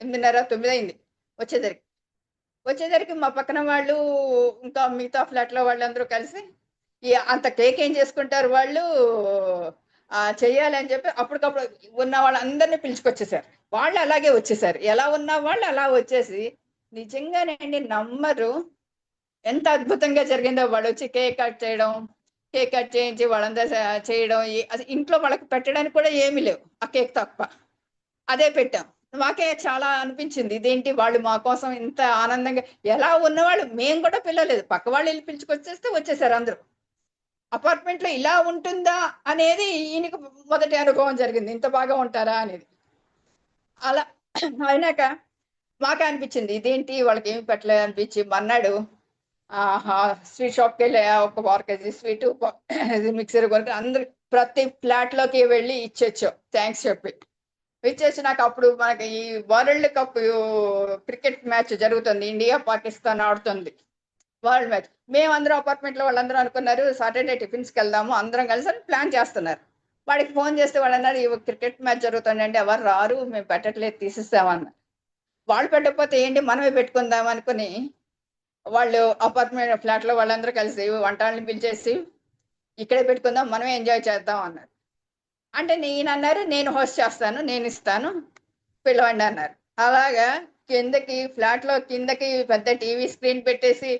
Speaker 1: 8:30, 9 అయింది వచ్చేసరికి మా పక్కన వాళ్ళు ఇంకా మిగతా ఫ్లాట్లో వాళ్ళందరూ కలిసి అంత కేక్ ఏం చేసుకుంటారు వాళ్ళు చెయ్యాలి అని చెప్పి అప్పటికప్పుడు ఉన్న వాళ్ళందరినీ పిలుచుకొచ్చేసారు. వాళ్ళు అలాగే వచ్చేసారు, ఎలా ఉన్న వాళ్ళు అలా వచ్చేసి నిజంగానండి నమ్మరు ఎంత అద్భుతంగా జరిగిందో. వాళ్ళు వచ్చి కేక్ కట్ చేయించి వాళ్ళందరూ చేయడం. అసలు ఇంట్లో వాళ్ళకి పెట్టడానికి కూడా ఏమీ లేవు, ఆ కేక్ తప్ప అదే పెట్టాం. మాకే చాలా అనిపించింది, ఇదేంటి వాళ్ళు మా కోసం ఇంత ఆనందంగా. ఎలా ఉన్నవాళ్ళు మేము కూడా పిల్లలేదు, పక్క వాళ్ళు వెళ్ళి పిలుచుకొచ్చేస్తే వచ్చేసారు అందరూ. అపార్ట్మెంట్ లో ఇలా ఉంటుందా అనేది ఈయనకు మొదటి అనుభవం జరిగింది, ఇంత బాగా ఉంటారా అనేది. అలా అయినాక మాకే అనిపించింది, ఇదేంటి వాళ్ళకి ఏమి పెట్టలేదు అనిపించి మన్నాడు స్వీట్ షాప్కి వెళ్ళి ఒక 4 kg స్వీట్ మిక్సర్ కొనుక్కి అందరు ప్రతి ఫ్లాట్ లోకి వెళ్ళి ఇచ్చేచ్చాం థ్యాంక్స్ చెప్పి. ఇచ్చేసి నాకు అప్పుడు మనకి ఈ వరల్డ్ కప్ క్రికెట్ మ్యాచ్ జరుగుతుంది, ఇండియా పాకిస్తాన్ ఆడుతుంది వరల్డ్ మ్యాచ్. మేమందరం అపార్ట్మెంట్ లో వాళ్ళందరూ అనుకున్నారు సాటర్డే టిఫిన్స్కి వెళ్దాము అందరం కలిసి ప్లాన్ చేస్తున్నారు. వాడికి ఫోన్ చేస్తే వాళ్ళు అన్నారు ఈ క్రికెట్ మ్యాచ్ జరుగుతుంది అంటే ఎవరు రారు, మేము పెట్టట్లేదు తీసిస్తామన్నారు. వాళ్ళు పెట్టకపోతే ఏంటి మనమే పెట్టుకుందాం అనుకుని వాళ్ళు అపార్ట్మెంట్ ఫ్లాట్ లో వాళ్ళందరూ కలిసి వంటల్ని పిలిచేసి ఇక్కడే పెట్టుకుందాం మనమే ఎంజాయ్ చేద్దాం అన్నారు. అంటే నేను అన్నారు నేను హోస్ట్ చేస్తాను, నేను ఇస్తాను, పిలవండి అన్నారు. అలాగా కిందకి ఫ్లాట్ లో కిందకి పెద్ద టీవీ స్క్రీన్ పెట్టేసి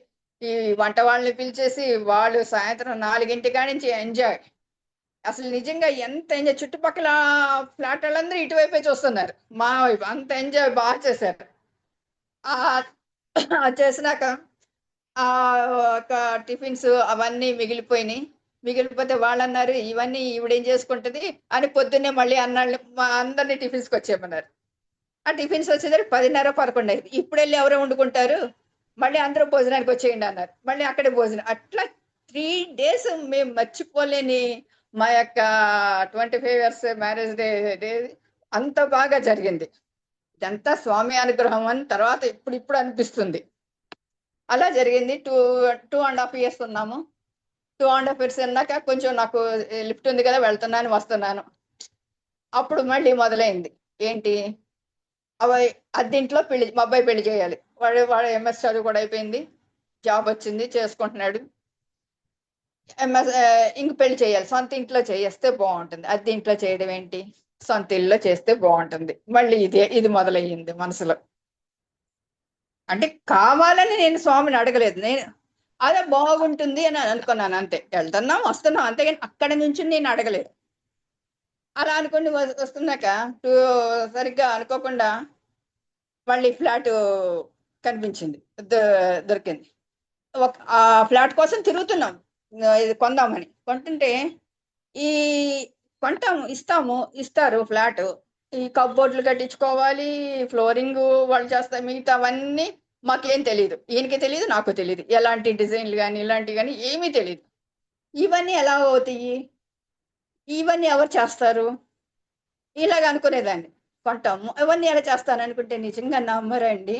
Speaker 1: ఈ వంట వాళ్ళని పిలిచేసి వాళ్ళు సాయంత్రం 4 నుంచి ఎంజాయ్. అసలు నిజంగా ఎంత ఎంజాయ్, చుట్టుపక్కల ఫ్లాట్ వాళ్ళందరూ ఇటువైపే చూస్తున్నారు మా వైపు, అంత ఎంజాయ్ బాగా చేశారు. చేసినాక ఒక టిఫిన్స్ అవన్నీ మిగిలిపోతే వాళ్ళు అన్నారు ఇవన్నీ ఈవిడేం చేసుకుంటుంది అని పొద్దున్నే మళ్ళీ అన్నాళ్ళు అందరినీ టిఫిన్స్కి వచ్చేయమన్నారు. ఆ టిఫిన్స్ వచ్చేసరికి 10:30, 11 అయింది. ఇప్పుడు వెళ్ళి ఎవరో వండుకుంటారు, మళ్ళీ అందరూ భోజనానికి వచ్చేయండి అన్నారు. మళ్ళీ అక్కడే భోజనం. అట్లా 3 days మేము మర్చిపోలేని మా యొక్క 25 years మ్యారేజ్ డే అంత బాగా జరిగింది. ఇదంతా స్వామి అనుగ్రహం అని తర్వాత ఇప్పుడు అనిపిస్తుంది. అలా జరిగింది. 2.5 years ఉన్నాము. 2.5 years అన్నాక కొంచెం నాకు లిఫ్ట్ ఉంది కదా, వెళ్తున్నాను వస్తున్నాను. అప్పుడు మళ్ళీ మొదలైంది ఏంటి అద్దెంట్లో పెళ్లి, మా అబ్బాయి పెళ్లి చేయాలి. వాడు MS చదువు కూడా అయిపోయింది, జాబ్ వచ్చింది, చేసుకుంటున్నాడు. ఇంక పెళ్లి చేయాలి, సొంత ఇంట్లో చేస్తే బాగుంటుంది, అద్దె ఇంట్లో చేయడం ఏంటి, సొంత ఇల్లులో చేస్తే బాగుంటుంది. మళ్ళీ ఇది మొదలయ్యింది మనసులో. అంటే కావాలని నేను స్వామిని అడగలేదు, నేను అదే బాగుంటుంది అని అనుకున్నాను అంతే. వెళ్తున్నాం వస్తున్నాం అంతేగాని అక్కడి నుంచి నేను అడగలేదు. అలా అనుకుని వస్తున్నాక సరిగ్గా అనుకోకుండా మళ్ళీ ఫ్లాట్ కనిపించింది, దొరికింది. ఆ ఫ్లాట్ కోసం తిరుగుతున్నాం, ఇది కొందామని. కొంటుంటే ఈ ఇస్తారు ఫ్లాట్, ఈ కప్బోర్డ్లు కట్టించుకోవాలి, ఫ్లోరింగ్ వాళ్ళు చేస్తారు, మిగతావన్నీ మాకేం తెలియదు. ఈయనకి తెలియదు, నాకు తెలియదు. ఎలాంటి డిజైన్లు కానీ ఇలాంటివి కానీ ఏమీ తెలియదు. ఇవన్నీ ఎలా అవుతాయి, ఇవన్నీ ఎవరు చేస్తారు, ఇలాగ అనుకునేదాన్ని. కొంటాము ఇవన్నీ ఎలా చేస్తాను అనుకుంటే నిజంగా నమ్మరండి.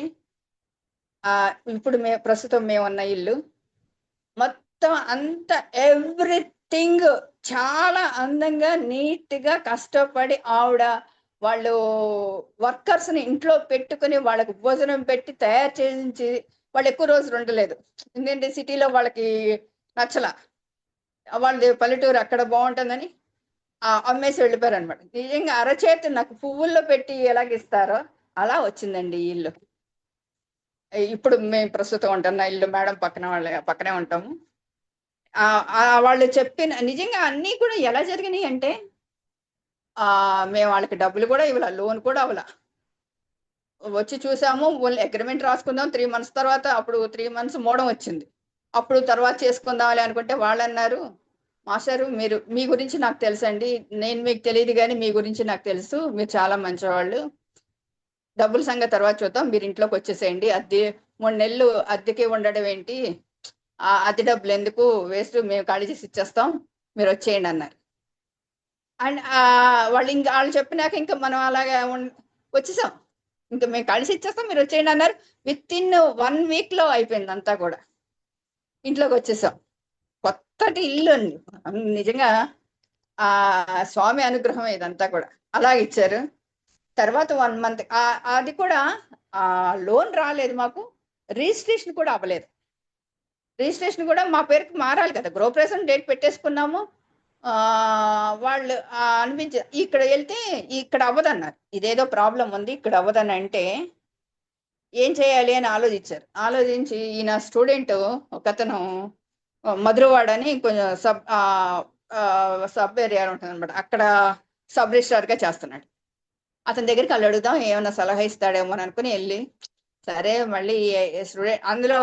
Speaker 1: ఇప్పుడు ప్రస్తుతం మేమున్న ఇల్లు మొత్తం అంత ఎవ్రీథింగ్ చాలా అందంగా నీట్గా కష్టపడి ఆవిడ వాళ్ళు వర్కర్స్ని ఇంట్లో పెట్టుకుని వాళ్ళకి భోజనం పెట్టి తయారు చేయించి వాళ్ళు ఎక్కువ రోజులు ఉండలేదు. ఎందుకంటే సిటీలో వాళ్ళకి నచ్చల, వాళ్ళది పల్లెటూరు అక్కడ బాగుంటుందని అమ్మేసి వెళ్ళిపోయారు అనమాట. నిజంగా అరచేతి నాకు పువ్వుల్లో పెట్టి ఎలాగిస్తారో అలా వచ్చిందండి ఈ ఇల్లు. ఇప్పుడు మేము ప్రస్తుతం ఉంటున్న ఇల్లు మేడం పక్కనే ఉంటాము. వాళ్ళు చెప్పిన నిజంగా అన్నీ కూడా ఎలా జరిగినాయి అంటే మేము వాళ్ళకి డబ్బులు కూడా ఇవ్వాల, లోన్ కూడా అవ్వాల. వచ్చి చూసాము, అగ్రిమెంట్ రాసుకుందాం 3 months తర్వాత, అప్పుడు 3 months మోడం వచ్చింది. అప్పుడు తర్వాత చేసుకుందామని అనుకుంటే వాళ్ళు అన్నారు, మాస్టారు మీరు మీ గురించి నాకు తెలుసండి, నేను మీకు తెలియదు కానీ మీ గురించి నాకు తెలుసు, మీరు చాలా మంచివాళ్ళు, డబ్బుల సంగతి తర్వాత చూద్దాం, మీరు ఇంట్లోకి వచ్చేసేయండి, 3 నెలలు అద్దెకి ఉండడం ఏంటి, అద్దె డబ్బులు ఎందుకు వేస్ట్, మేము ఖాళీ చేసి ఇచ్చేస్తాం, మీరు వచ్చేయండి అన్నారు. అండ్ వాళ్ళు చెప్పినాక ఇంకా మనం అలాగే వచ్చేసాం, ఇంకా మేము కలిసి ఇచ్చేస్తాం, మీరు వచ్చేయండి అన్నారు. విత్-ఇన్ 1 week లో అయిపోయింది అంతా కూడా, ఇంట్లోకి వచ్చేసాం. కొత్తటి ఇల్లు అండి నిజంగా. స్వామి అనుగ్రహం ఇదంతా కూడా అలాగే ఇచ్చారు. తర్వాత 1 month అది కూడా లోన్ రాలేదు మాకు, రిజిస్ట్రేషన్ కూడా అవ్వలేదు. రిజిస్ట్రేషన్ కూడా మా పేరుకి మారాలి కదా, గృహప్రవేశం డేట్ పెట్టేసుకున్నాము. వాళ్ళు అనిపించ ఇక్కడ వెళ్తే ఇక్కడ అవ్వదన్నారు, ఇదేదో ప్రాబ్లం ఉంది ఇక్కడ అవ్వదని అంటే ఏం చేయాలి అని ఆలోచించి ఈయన స్టూడెంట్ ఒకతను మధురవాడ అని కొంచెం సబ్ ఏరియా ఉంటుంది అనమాట, అక్కడ సబ్ రిజిస్ట్రార్గా చేస్తున్నాడు. అతని దగ్గరికి వాళ్ళు అడుగుదాం ఏమైనా సలహా ఇస్తాడేమో అని అనుకుని వెళ్ళి, సరే మళ్ళీ స్టూడెంట్ అందులో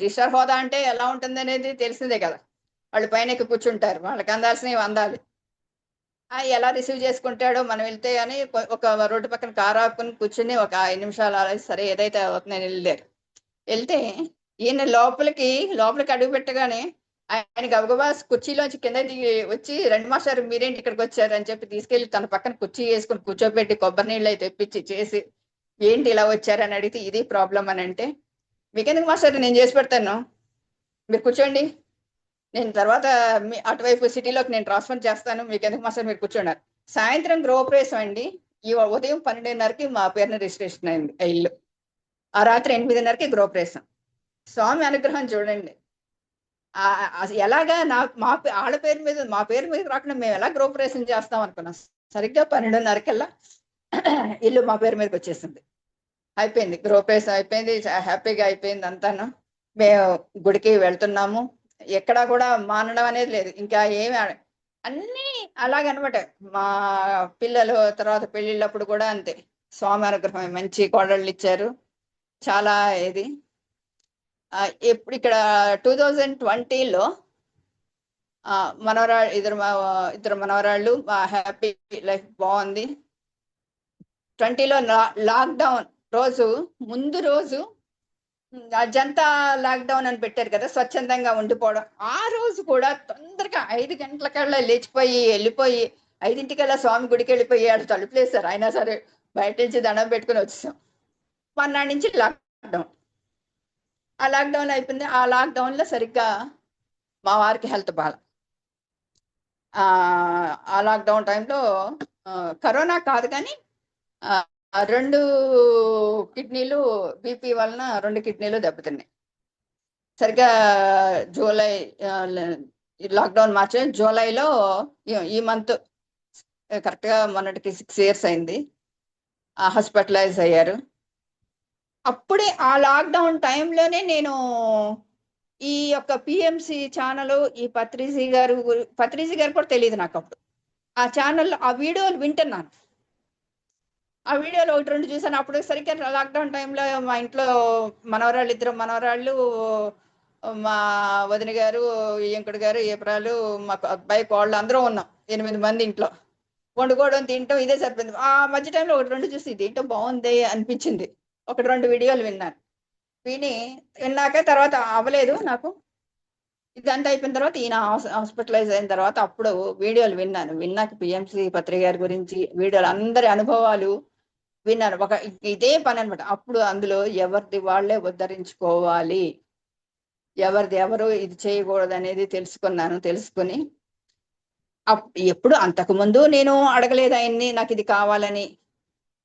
Speaker 1: రిజిస్టర్ హోదా అంటే ఎలా ఉంటుంది అనేది తెలిసిందే కదా, వాళ్ళు పైన ఎక్కి కూర్చుంటారు, వాళ్ళకి అందాల్సినవి అందాలి. ఎలా రిసీవ్ చేసుకుంటాడో మనం వెళ్తే అని ఒక రోడ్డు పక్కన కారు ఆపుకుని కూర్చుని ఒక 5 నిమిషాలు అలా సరే ఏదైతే అవుతుందని వెళ్తే ఈయన లోపలికి అడుగు పెట్టగానే ఆయన గబగబా కుర్చీలోంచి కింద దిగి వచ్చి, 2 మాస్టర్ మీరేంటి ఇక్కడికి వచ్చారు అని చెప్పి తీసుకెళ్లి తన పక్కన కుర్చీ వేసుకుని కూర్చోబెట్టి కొబ్బరి నీళ్ళు అయితే తెప్పించి చేసి, ఏంటి ఇలా వచ్చారని అడిగితే ఇది ప్రాబ్లం అని అంటే, మీకెందుకు మాస్టర్ నేను చేసి పెడతాను, మీరు కూర్చోండి, నేను తర్వాత అటువైపు సిటీలోకి నేను ట్రాన్స్ఫర్ చేస్తాను, మీకు ఎందుకు మాస్టర్ మీరు కూర్చున్నారు. సాయంత్రం గృహప్రవేశం అండి, ఈ ఉదయం 12:30కి మా పేరున రిజిస్ట్రేషన్ అయింది ఇల్లు, ఆ రాత్రి 8:30కి గృహప్రవేశం. స్వామి అనుగ్రహం చూడండి. ఎలాగా మా ఆడ పేరు మీద మా పేరు మీద రాకుండా మేము ఎలా గృహప్రవేశం చేస్తాం అనుకున్నాం. సరిగ్గా 12:30కల్లా ఇల్లు మా పేరు మీదకి వచ్చేసింది, అయిపోయింది గృహప్రవేశం అయిపోయింది, హ్యాపీగా అయిపోయింది అంతాను. మేము గుడికి వెళ్తున్నాము, ఎక్కడా కూడా మానడం అనేది లేదు, ఇంకా ఏమి అన్నీ అలాగనమాట. మా పిల్లలు తర్వాత పెళ్ళిళ్ళప్పుడు కూడా అంతే, స్వామి అనుగ్రహం, మంచి కోడళ్ళు ఇచ్చారు, చాలా ఇది. ఇప్పుడు ఇక్కడ 2020లో ఇద్దరు మనవరాళ్ళు, హ్యాపీ లైఫ్ బాగుంది. 20లో లాక్డౌన్ ముందు రోజు జనతా లాక్డౌన్ అని పెట్టారు కదా, స్వచ్ఛందంగా ఉండిపోవడం. ఆ రోజు కూడా తొందరగా 5 గంటలకల్లా లేచిపోయి వెళ్ళిపోయి 5ంటికల్లా స్వామి గుడికి వెళ్ళిపోయి తలుపులు వేశారు, అయినా సరే బయట నుంచి దండం పెట్టుకుని వచ్చేసాం. మర్నాడు నుంచి లాక్డౌన్. ఆ లాక్డౌన్ అయిపోయింది. ఆ లాక్డౌన్లో సరిగ్గా మా వారికి హెల్త్ బాగా, ఆ లాక్డౌన్ టైంలో కరోనా కాదు కానీ 2 కిడ్నీలు బీపీ వలన 2 కిడ్నీలు దెబ్బతిన్నాయి. సరిగ్గా జూలై లాక్డౌన్ మార్చి జూలైలో ఈ మంత్ కరెక్ట్గా మొన్నటికి 6 years అయింది, హాస్పిటలైజ్ అయ్యారు. అప్పుడే ఆ లాక్డౌన్ టైంలోనే నేను ఈ యొక్క పిఎంసి ఛానల్, ఈ పత్రిజీ గారు కూడా తెలియదు నాకు అప్పుడు. ఆ ఛానల్లో ఆ వీడియోలు వింటున్నాను, ఆ వీడియోలో 1-2 చూసాను. అప్పుడు సరిగ్గా లాక్డౌన్ టైంలో మా ఇంట్లో ఇద్దరు మనవరాళ్ళు, మా వదిన గారు, ఇంకుడు గారు, ఏపరాలు, మా అబ్బాయి కోళ్ళు అందరూ ఉన్నాం, 8 మంది ఇంట్లో వండుకోవడం తినటం ఇదే సరిపోయింది. ఆ మధ్య టైంలో ఒకటి రెండు చూసి ఇదేంటో బాగుంది అనిపించింది. ఒకటి రెండు వీడియోలు విన్నాను. విన్నాక తర్వాత అవ్వలేదు నాకు. ఇదంతా అయిపోయిన తర్వాత ఈయన హాస్పిటలైజ్ అయిన తర్వాత అప్పుడు వీడియోలు విన్నాను. విన్నాక పిఎంసి పత్రి గారి గురించి వీడియోలు, అందరి అనుభవాలు విన్నాను. ఇదే పని అనమాట. అప్పుడు అందులో ఎవరిది వాళ్ళే ఉద్ధరించుకోవాలి, ఎవరిది ఎవరు ఇది చేయకూడదు అనేది తెలుసుకుని ఎప్పుడు అంతకుముందు నేను అడగలేదు ఆయన్ని నాకు ఇది కావాలని.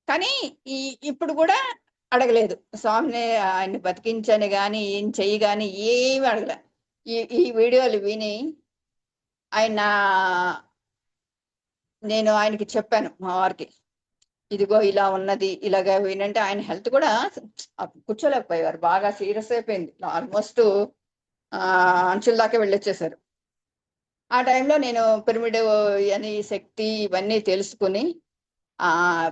Speaker 1: కానీ ఇప్పుడు కూడా అడగలేదు. స్వామిని ఆయన్ని బతికించని కానీ ఏం చెయ్యి కానీ ఏమి అడగలే. ఈ వీడియోలు విని నేను ఆయనకి చెప్పాను మా వారికి, ఇదిగో ఇలా ఉన్నది ఇలాగ వినంటే ఆయన హెల్త్ కూడా కూర్చోలేకపోయేవారు. బాగా సీరియస్ అయిపోయింది. ఆల్మోస్ట్ అంచుల దాకా వెళ్ళొచ్చేసారు. ఆ టైంలో నేను పిరమిడ్ అని శక్తి ఇవన్నీ తెలుసుకుని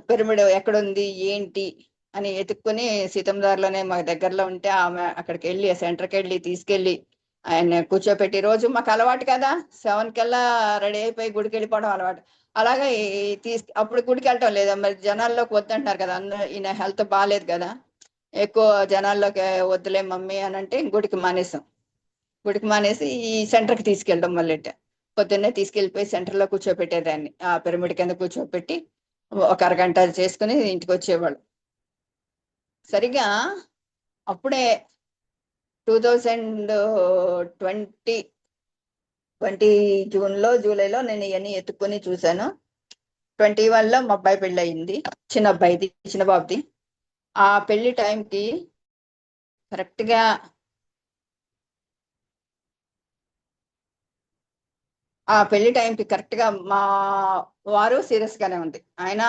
Speaker 1: పిరమిడ్ ఎక్కడుంది ఏంటి అని ఎతుక్కుని సీతందార్లోనే మా దగ్గరలో ఉంటే ఆమె అక్కడికి వెళ్ళి సెంటర్కి వెళ్ళి తీసుకెళ్ళి ఆయన కూర్చోపెట్టి, రోజు మాకు అలవాటు కదా 7 కల్లా రెడీ అయిపోయి గుడికి వెళ్ళిపోవడం అలవాటు. అలాగే అప్పుడు గుడికి వెళ్ళటం లేదా, మరి జనాల్లోకి వద్దంటారు కదా, ఈయన హెల్త్ బాగాలేదు కదా, ఎక్కువ జనాల్లోకి వద్దులే మమ్మీ అని అంటే గుడికి మానేసి ఈ సెంటర్కి తీసుకెళ్ళడం మొదలెట్ట. పొద్దున్నే తీసుకెళ్ళిపోయి సెంటర్లో కూర్చోపెట్టేదాన్ని. ఆ పిరమిడ్ కింద కూర్చోపెట్టి ఒక అరగంట చేసుకుని ఇంటికి వచ్చేవాళ్ళు. సరిగా అప్పుడే 2020 జూలైలో నేను ఇవన్నీ ఎత్తుక్కొని చూశాను. 21లో మా అబ్బాయి పెళ్ళి అయింది, చిన్న బాబుది. ఆ పెళ్లి టైంకి కరెక్ట్గా మా వారు సీరియస్ గానే ఉంది. ఆయన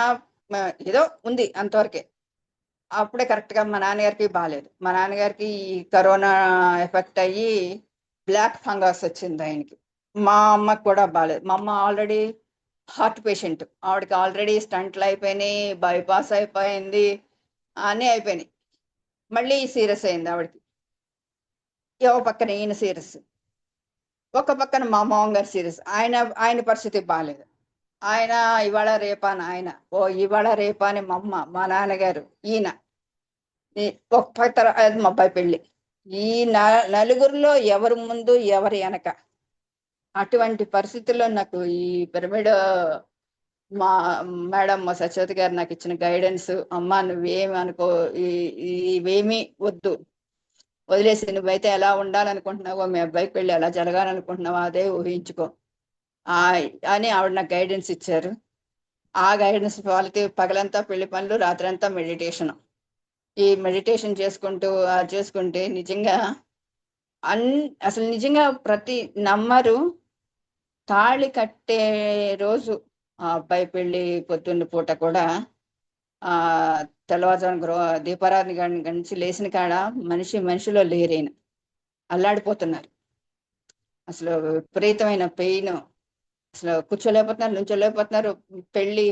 Speaker 1: ఏదో ఉంది అంతవరకే. అప్పుడే కరెక్ట్గా మా నాన్నగారికి బాగాలేదు. మా నాన్నగారికి ఈ కరోనా ఎఫెక్ట్ అయ్యి బ్లాక్ ఫంగస్ వచ్చింది ఆయనకి. మా అమ్మకి కూడా బాగాలేదు. మా అమ్మ ఆల్రెడీ హార్ట్ పేషెంట్, ఆవిడకి ఆల్రెడీ స్టంట్లు అయిపోయినాయి, బైపాస్ అయిపోయింది, అన్నీ అయిపోయినాయి. మళ్ళీ సీరియస్ అయింది ఆవిడకి. ఒక పక్కన ఈయన సీరియస్, ఒక పక్కన మా మామగారు సీరియస్. ఆయన పరిస్థితి బాగాలేదు. ఆయన ఇవాళ రేపా నాయన, ఇవాళ రేపా అని మా అమ్మ, మా నాన్నగారు, ఈయన ఒక మా అబ్బాయి పెళ్ళి. ఈ నలుగురిలో ఎవరు ముందు ఎవరు వెనక, అటువంటి పరిస్థితుల్లో నాకు ఈ పిరమిడ్ మా మేడం మా సత్యవతి గారు నాకు ఇచ్చిన గైడెన్స్, అమ్మ నువ్వేమి అనుకో, ఇవేమీ వద్దు, వదిలేసి నువ్వైతే ఎలా ఉండాలనుకుంటున్నావో, మీ అబ్బాయికి పెళ్ళి ఎలా జరగాలనుకుంటున్నావో అదే ఊహించుకో అని ఆవిడ నాకు గైడెన్స్ ఇచ్చారు. ఆ గైడెన్స్ వాళ్ళకి పగలంతా పెళ్లి పనులు, రాత్రంతా మెడిటేషన్. ఈ మెడిటేషన్ చేసుకుంటే నిజంగా అసలు నిజంగా నమ్మరు, తాళి కట్టే రోజు ఆ అబ్బాయి పెళ్లి పొద్దున్న పూట కూడా తెల్లవారుజామున దీపారాధన గంచి లేచిన కాడ మనిషిలో లేరైన అల్లాడిపోతున్నారు. అసలు విపరీతమైన పెయిన్, అసలు కూర్చోలేకపోతున్నారు, నుంచోలేకపోతున్నారు. పెళ్లి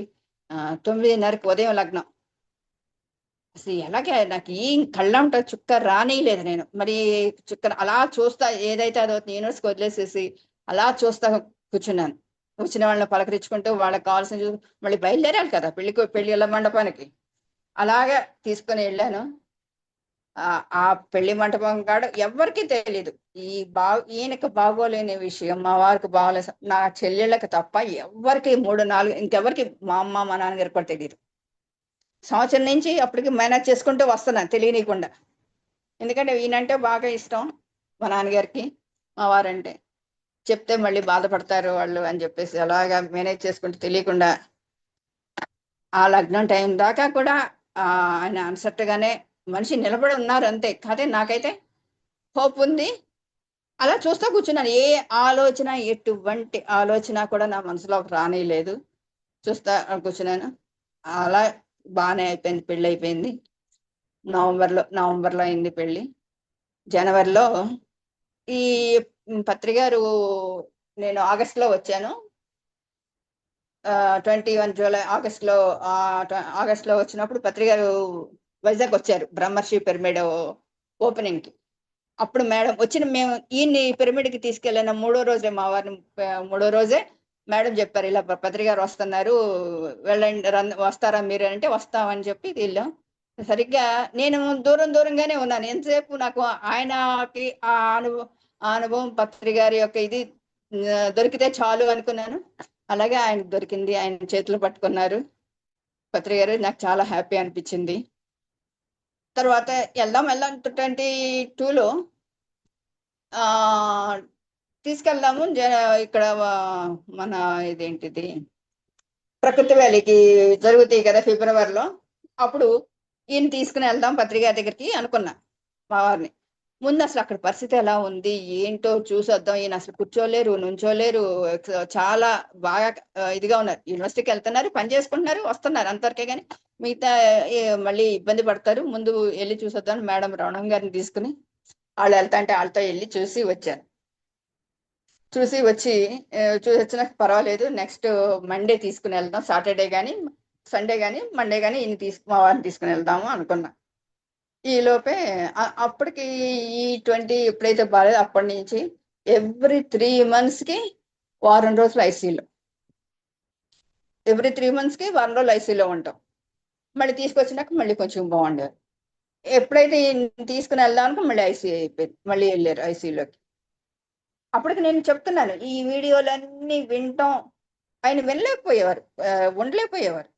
Speaker 1: 9:30కి ఉదయం లగ్నం. అసలు ఎలాగే నాకు ఏం కళ్ళంట చుక్క రానిలేదు. నేను మరి చుక్క అలా చూస్తా, ఏదైతే అదో యూనివర్స్కి వదిలేసేసి అలా చూస్తా కూర్చున్నాను. వచ్చిన వాళ్ళని పలకరించుకుంటూ వాళ్ళకి కావాల్సిన మళ్ళీ బయలుదేరాలి కదా పెళ్లి మండపానికి. అలాగే తీసుకుని వెళ్ళాను. ఆ పెళ్లి మంటపం కాడ ఎవరికి తెలీదు ఈయనకు బాగోలేని విషయం, మా వారికి బాగోలేదు, నా చెల్లెళ్ళకి తప్ప ఎవరికి 3-4 ఇంకెవరికి, మా అమ్మ మా నాన్నగారికి కూడా తెలియదు. సంవత్సరం నుంచి అప్పటికి మేనేజ్ చేసుకుంటూ వస్తున్నాను తెలియనీయకుండా. ఎందుకంటే ఈయనంటే బాగా ఇష్టం మా నాన్నగారికి, మా వారంటే. చెప్తే మళ్ళీ బాధపడతారు వాళ్ళు అని చెప్పేసి అలాగా మేనేజ్ చేసుకుంటూ తెలియకుండా ఆ లగ్నం టైం దాకా కూడా ఆయన అన్సర్ట్గానే మనిషి నిలబడి ఉన్నారు అంతే. కాదే నాకైతే హోప్ ఉంది. అలా చూస్తా కూర్చున్నాను. ఎటువంటి ఆలోచన కూడా నా మనసులోకి రానేలేదు. చూస్తా కూర్చున్నాను. అలా బాగానే అయిపోయింది. పెళ్ళి అయిపోయింది. నవంబర్లో అయింది పెళ్ళి. జనవరిలో ఈ పత్రికారు నేను ఆగస్టులో వచ్చాను. 21 జూలై ఆగస్టులో వచ్చినప్పుడు పత్రికారు వైజాగ్ వచ్చారు బ్రహ్మర్షి పిరమిడ్ ఓపెనింగ్ కి. అప్పుడు మేడం మేము ఈయన్ని పిరమిడ్కి తీసుకెళ్ళిన 3వ రోజే, మా వారిని 3వ రోజే మేడం చెప్పారు, ఇలా పత్రి గారు వస్తున్నారు, వెళ్ళండి, వస్తారా మీరు అంటే వస్తామని చెప్పి వెళ్ళాం. సరిగ్గా నేను దూరంగానే ఉన్నాను. ఎంతసేపు నాకు ఆయనకి ఆ అనుభవం పత్రి గారి యొక్క ఇది దొరికితే చాలు అనుకున్నాను. అలాగే ఆయన దొరికింది, ఆయన చేతులు పట్టుకున్నారు పత్రి గారు. నాకు చాలా హ్యాపీ అనిపించింది. తర్వాత వెళ్దాం 22లో తీసుకెళ్దాము ఇక్కడ మన ఇదేంటిది ప్రకృతి వ్యాలీకి జరుగుతాయి కదా ఫిబ్రవరిలో. అప్పుడు ఈయన తీసుకుని వెళ్దాం పత్రిక దగ్గరికి అనుకున్నా మా వారిని. ముందు అసలు అక్కడ పరిస్థితి ఎలా ఉంది ఏంటో చూసొద్దాం. ఈయన అసలు కూర్చోలేరు, నుంచోలేరు, చాలా బాగా ఇదిగా ఉన్నారు. యూనివర్సిటీకి వెళ్తున్నారు, పని చేసుకుంటున్నారు, వస్తున్నారు అంతవరకే, కానీ మిగతా మళ్ళీ ఇబ్బంది పడతారు. ముందు వెళ్ళి చూసొద్దాం మేడం రమణ గారిని తీసుకుని వాళ్ళు వెళ్తా అంటే వాళ్ళతో వెళ్ళి చూసి వచ్చాను. చూసి వచ్చినాక పర్వాలేదు, నెక్స్ట్ మండే తీసుకుని వెళ్దాం, సాటర్డే కానీ సండే కానీ మండే కానీ ఈయన మా వారిని తీసుకుని వెళ్దాము అనుకున్నా. ఈ లోపే అప్పటికి ఈ 20 ఎప్పుడైతే బాగాలేదు అప్పటి నుంచి ఎవ్రీ 3 monthsకి వారం రోజులు ఐసీయూలో, ఎవ్రీ 3 monthsకి వారం రోజులు ఐసీయూలో ఉంటాం. మళ్ళీ తీసుకొచ్చినాక మళ్ళీ కొంచెం బాగుండేది. ఎప్పుడైతే తీసుకుని వెళ్దామనుకో మళ్ళీ ఐసీయూ అయిపోయింది, మళ్ళీ వెళ్ళారు ఐసీయూలోకి. అప్పటికి నేను చెప్తున్నాను, ఈ వీడియోలన్నీ వినటం ఆయన వినలేకపోయేవారు, ఉండలేకపోయేవారు.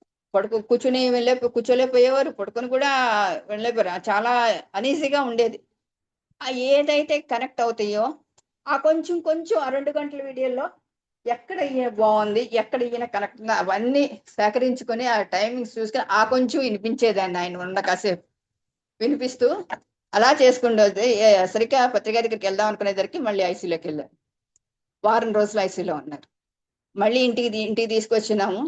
Speaker 1: కూర్చోలేకపోయేవారు, పడుకొని కూడా వెళ్ళలేకపోయారు. చాలా అనీజీగా ఉండేది. ఏదైతే కనెక్ట్ అవుతాయో ఆ కొంచెం ఆ 2 గంటల వీడియోలో ఎక్కడ ఈయన బాగుంది, ఎక్కడ ఈయన కనెక్ట్, అవన్నీ సేకరించుకొని ఆ టైమింగ్స్ చూసుకొని ఆ కొంచెం వినిపించేదాన్ని ఆయన ఉన్న కాసేపు వినిపిస్తూ అలా చేసుకుంటే సరిగ్గా పత్రిక దగ్గరికి వెళ్దాం అనుకునేసరికి మళ్ళీ ఐసీయూలోకి వెళ్ళారు. వారం రోజులు ఐసీయూలో ఉన్నారు. మళ్ళీ ఇంటికి తీసుకొచ్చినాము.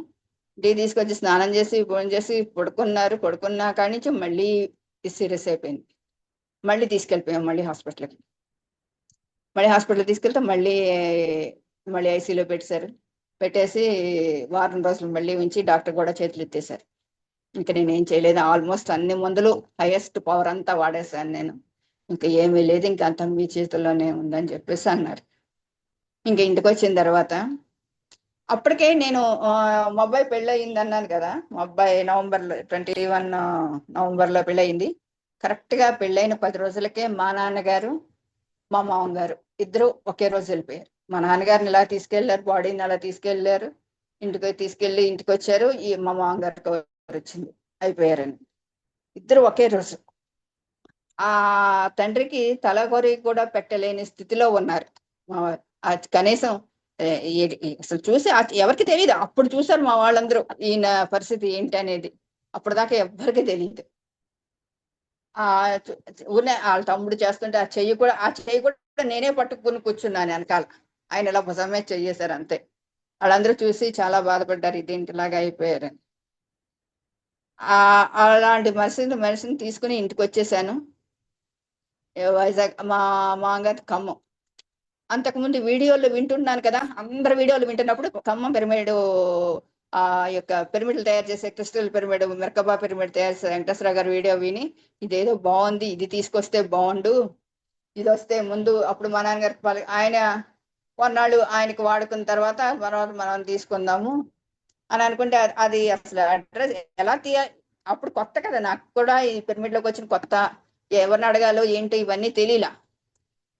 Speaker 1: ఇంటికి తీసుకొచ్చి స్నానం చేసి ఫోన్ చేసి పడుకున్నా కాడి నుంచి మళ్ళీ సీరియస్ అయిపోయింది. మళ్ళీ తీసుకెళ్ళిపోయాం మళ్ళీ హాస్పిటల్కి. మళ్ళీ హాస్పిటల్ తీసుకెళ్తే మళ్ళీ ఐసీయూలో పెట్టేసి వారం రోజులు మళ్ళీ ఉంచి డాక్టర్ కూడా చేతులు ఎత్తేసారు. ఇంకా నేనేం చేయలేదు, ఆల్మోస్ట్ అన్ని మందులు హైయెస్ట్ పవర్ అంతా వాడేసాను నేను, ఇంకా ఏమీ లేదు, ఇంకా అంత మీ చేతుల్లోనే ఉందని చెప్పేసి అన్నారు. ఇంకా ఇంటికి వచ్చిన తర్వాత అప్పటికే నేను మా అబ్బాయి పెళ్ళయింది అన్నాను కదా, మా అబ్బాయి 21 నవంబర్లో పెళ్ళయింది. కరెక్ట్గా పెళ్ళైన 10 రోజులకే మా నాన్నగారు మా మామగారు ఇద్దరు ఒకే రోజు వెళ్ళిపోయారు. మా నాన్నగారిని ఇలా తీసుకెళ్లారు, బాడీని అలా తీసుకెళ్లారు, ఇంటికి వచ్చారు. మా మామగారికి వచ్చింది, అయిపోయారని. ఇద్దరు ఒకే రోజు. ఆ తండ్రికి తలకొరి కూడా పెట్టలేని స్థితిలో ఉన్నారు మా వారు. కనీసం అసలు చూసి ఎవరికి తెలియదు. అప్పుడు చూసారు మా వాళ్ళందరూ ఈయన పరిస్థితి ఏంటి అనేది, అప్పుడు దాకా ఎవ్వరికి తెలియదు. వాళ్ళ తమ్ముడు చేస్తుంటే ఆ చెయ్యి కూడా నేనే పట్టుకుని కూర్చున్నాను వెనకాల, ఆయన ఇలా భుజమే చెయ్యేశారు అంతే. వాళ్ళందరూ చూసి చాలా బాధపడ్డారు, ఇదేంటిలాగా అయిపోయారని. అలాంటి మనిషిని తీసుకుని ఇంటికి వచ్చేసాను. వైజాగ్ మా మామగారి ఖమ్మం. అంతకుముందు వీడియోలు వింటున్నాను కదా, అందరు వీడియోలు వింటున్నప్పుడు ఖమ్మం పిరమిడ్, ఆ యొక్క పిరమిడ్లు తయారు చేసే క్రిస్టల్ పిరమిడ్, మెర్కబా పిరమిడ్ తయారు చేసే వెంకటేశ్వర గారి వీడియో విని ఇదేదో బాగుంది, ఇది తీసుకొస్తే బాగుండు, ఇది వస్తే ముందు అప్పుడు మా నాన్నగారికి ఆయన కొన్నాళ్ళు ఆయనకి వాడుకున్న తర్వాత మనం తీసుకుందాము అని అనుకుంటే అది అసలు అడ్రస్ ఎలా అప్పుడు కొత్త కదా నాకు కూడా, ఈ పిరమిడ్లోకి వచ్చిన కొత్త, ఎవరిని అడగాలో ఏంటో ఇవన్నీ తెలియలా.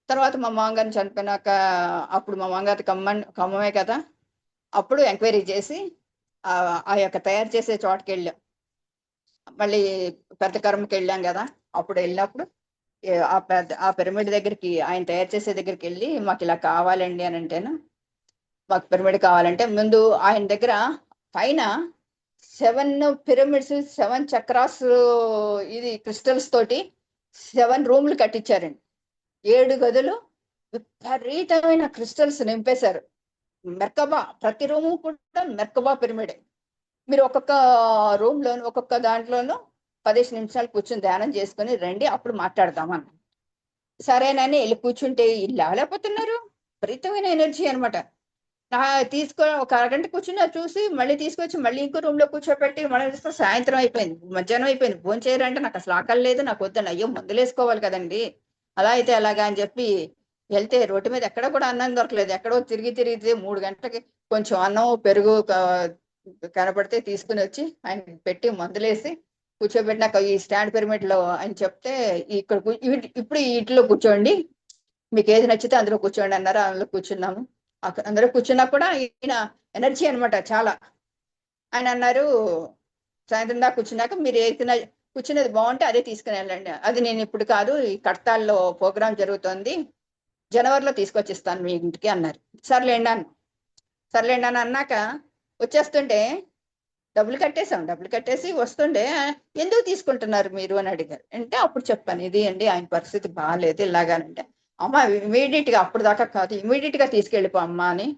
Speaker 1: తర్వాత మా మామగారిని చనిపోయినాక అప్పుడు మా మామగారి ఖమ్మమే కదా, అప్పుడు ఎంక్వైరీ చేసి ఆ యొక్క తయారు చేసే చోటకి వెళ్ళాం. మళ్ళీ పెద్ద కర్మకి వెళ్ళాం కదా, అప్పుడు వెళ్ళినప్పుడు ఆ పిరమిడ్ దగ్గరికి, ఆయన తయారు చేసే దగ్గరికి వెళ్ళి మాకు ఇలా కావాలండి అని అంటేను, మాకు పిరమిడ్ కావాలంటే ముందు ఆయన దగ్గర పైన 7 పిరమిడ్స్ 7 చక్రాస్ ఇది క్రిస్టల్స్ తోటి 7 రూమ్లు కట్టించారండి. 7 గదులు విపరీతమైన క్రిస్టల్స్ నింపేశారు. మెర్కబా, ప్రతి రూము కూడా మెర్కబా పిరమిడే. మీరు ఒక్కొక్క రూమ్లోను ఒక్కొక్క దాంట్లోనూ 15 నిమిషాలు కూర్చొని ధ్యానం చేసుకుని రండి, అప్పుడు మాట్లాడదామని. సరేనని వెళ్ళి కూర్చుంటే లేకపోతున్నారు, విపరీతమైన ఎనర్జీ అనమాట. ఒక అరగంట కూర్చున్నా చూసి మళ్ళీ తీసుకొచ్చి మళ్ళీ ఇంకో రూమ్ లో కూర్చోపెట్టి మళ్ళీ తీసుకొని సాయంత్రం అయిపోయింది, మధ్యాహ్నం అయిపోయింది. భోజనం చేయరంటే నాకు అసలు ఆకలి లేదు, నాకు వద్దని. అయ్యో మందులు వేసుకోవాలి కదండి, అలా అయితే అలాగా అని చెప్పి వెళ్తే రోడ్డు మీద ఎక్కడ కూడా అన్నం దొరకలేదు. ఎక్కడో తిరిగి 3 గంటలకి కొంచెం అన్నం పెరుగు కనపడితే తీసుకుని వచ్చి ఆయన పెట్టి మందులేసి కూర్చోబెట్టినాక ఈ స్టాండ్ పిరమిడ్ లో ఆయన చెప్తే ఇక్కడ ఇప్పుడు ఈ ఇంట్లో కూర్చోండి, మీకు ఏది నచ్చితే అందులో కూర్చోండి అన్నారు. అందులో కూర్చున్నాము. అందరూ కూర్చున్నా కూడా ఈయన ఎనర్జీ అనమాట చాలా. ఆయన అన్నారు, సాయంత్రం దాకా కూర్చున్నాక మీరు ఏదైనా కూర్చునేది బాగుంటే అదే తీసుకుని వెళ్ళండి. అది నేను ఇప్పుడు కాదు, ఈ కడతాల్లో ప్రోగ్రామ్ జరుగుతుంది, జనవరిలో తీసుకొచ్చిస్తాను మీ ఇంటికి అన్నారు. సర్లేండి అని అన్నాక వచ్చేస్తుంటే డబ్బులు కట్టేసి వస్తుండే ఎందుకు తీసుకుంటున్నారు మీరు అని అడిగారు. అంటే అప్పుడు చెప్పాను, ఇది అండి ఆయన పరిస్థితి బాగాలేదు ఇలాగానంటే, అమ్మ ఇమీడియట్ గా అప్పుడు దాకా కాదు, ఇమీడియట్ గా తీసుకెళ్ళిపో అమ్మా అని,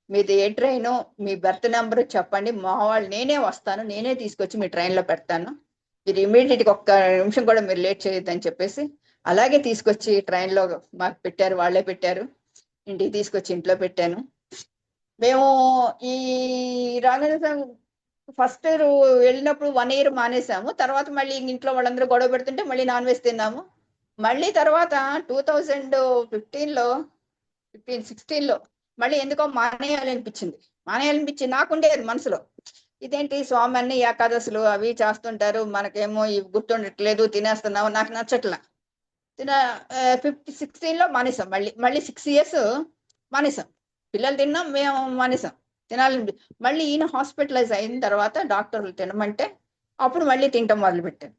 Speaker 1: మీది ఏ ట్రైను మీ బెర్త్ నెంబర్ చెప్పండి, మా వాళ్ళు నేనే వస్తాను, నేనే తీసుకొచ్చి మీ ట్రైన్లో పెడతాను, మీరు ఇమీడియట్ గా ఒక్క నిమిషం కూడా మీరు లేట్ చేయొద్దని చెప్పేసి అలాగే తీసుకొచ్చి ట్రైన్లో మాకు పెట్టారు. వాళ్ళే పెట్టారు. ఇంటికి తీసుకొచ్చి ఇంట్లో పెట్టాను. మేము ఈ రాఘవేంద్ర ఫస్ట్ వెళ్ళినప్పుడు 1 year మానేసాము. తర్వాత మళ్ళీ ఇంట్లో వాళ్ళందరూ గొడవ పెడుతుంటే మళ్ళీ నాన్ వెజ్ తిన్నాము. మళ్ళీ తర్వాత 2015లో 16లో మళ్ళీ ఎందుకో మానేయాలనిపించింది. నాకుండేది మనసులో, ఇదేంటి స్వామి అన్ని ఏకాదశులు అవి చేస్తుంటారు, మనకేమో ఇవి గుర్తుండట్లేదు, తినేస్తున్నాము, నాకు నచ్చట్లా. 16లో మానేసాం. మళ్ళీ 6 years మానేసాం. పిల్లలు తిన్నాం, మేము మానేసాం తినాలని. మళ్ళీ ఈయన హాస్పిటలైజ్ అయిన తర్వాత డాక్టర్లు తినమంటే అప్పుడు మళ్ళీ తింటాం మొదలుపెట్టారు.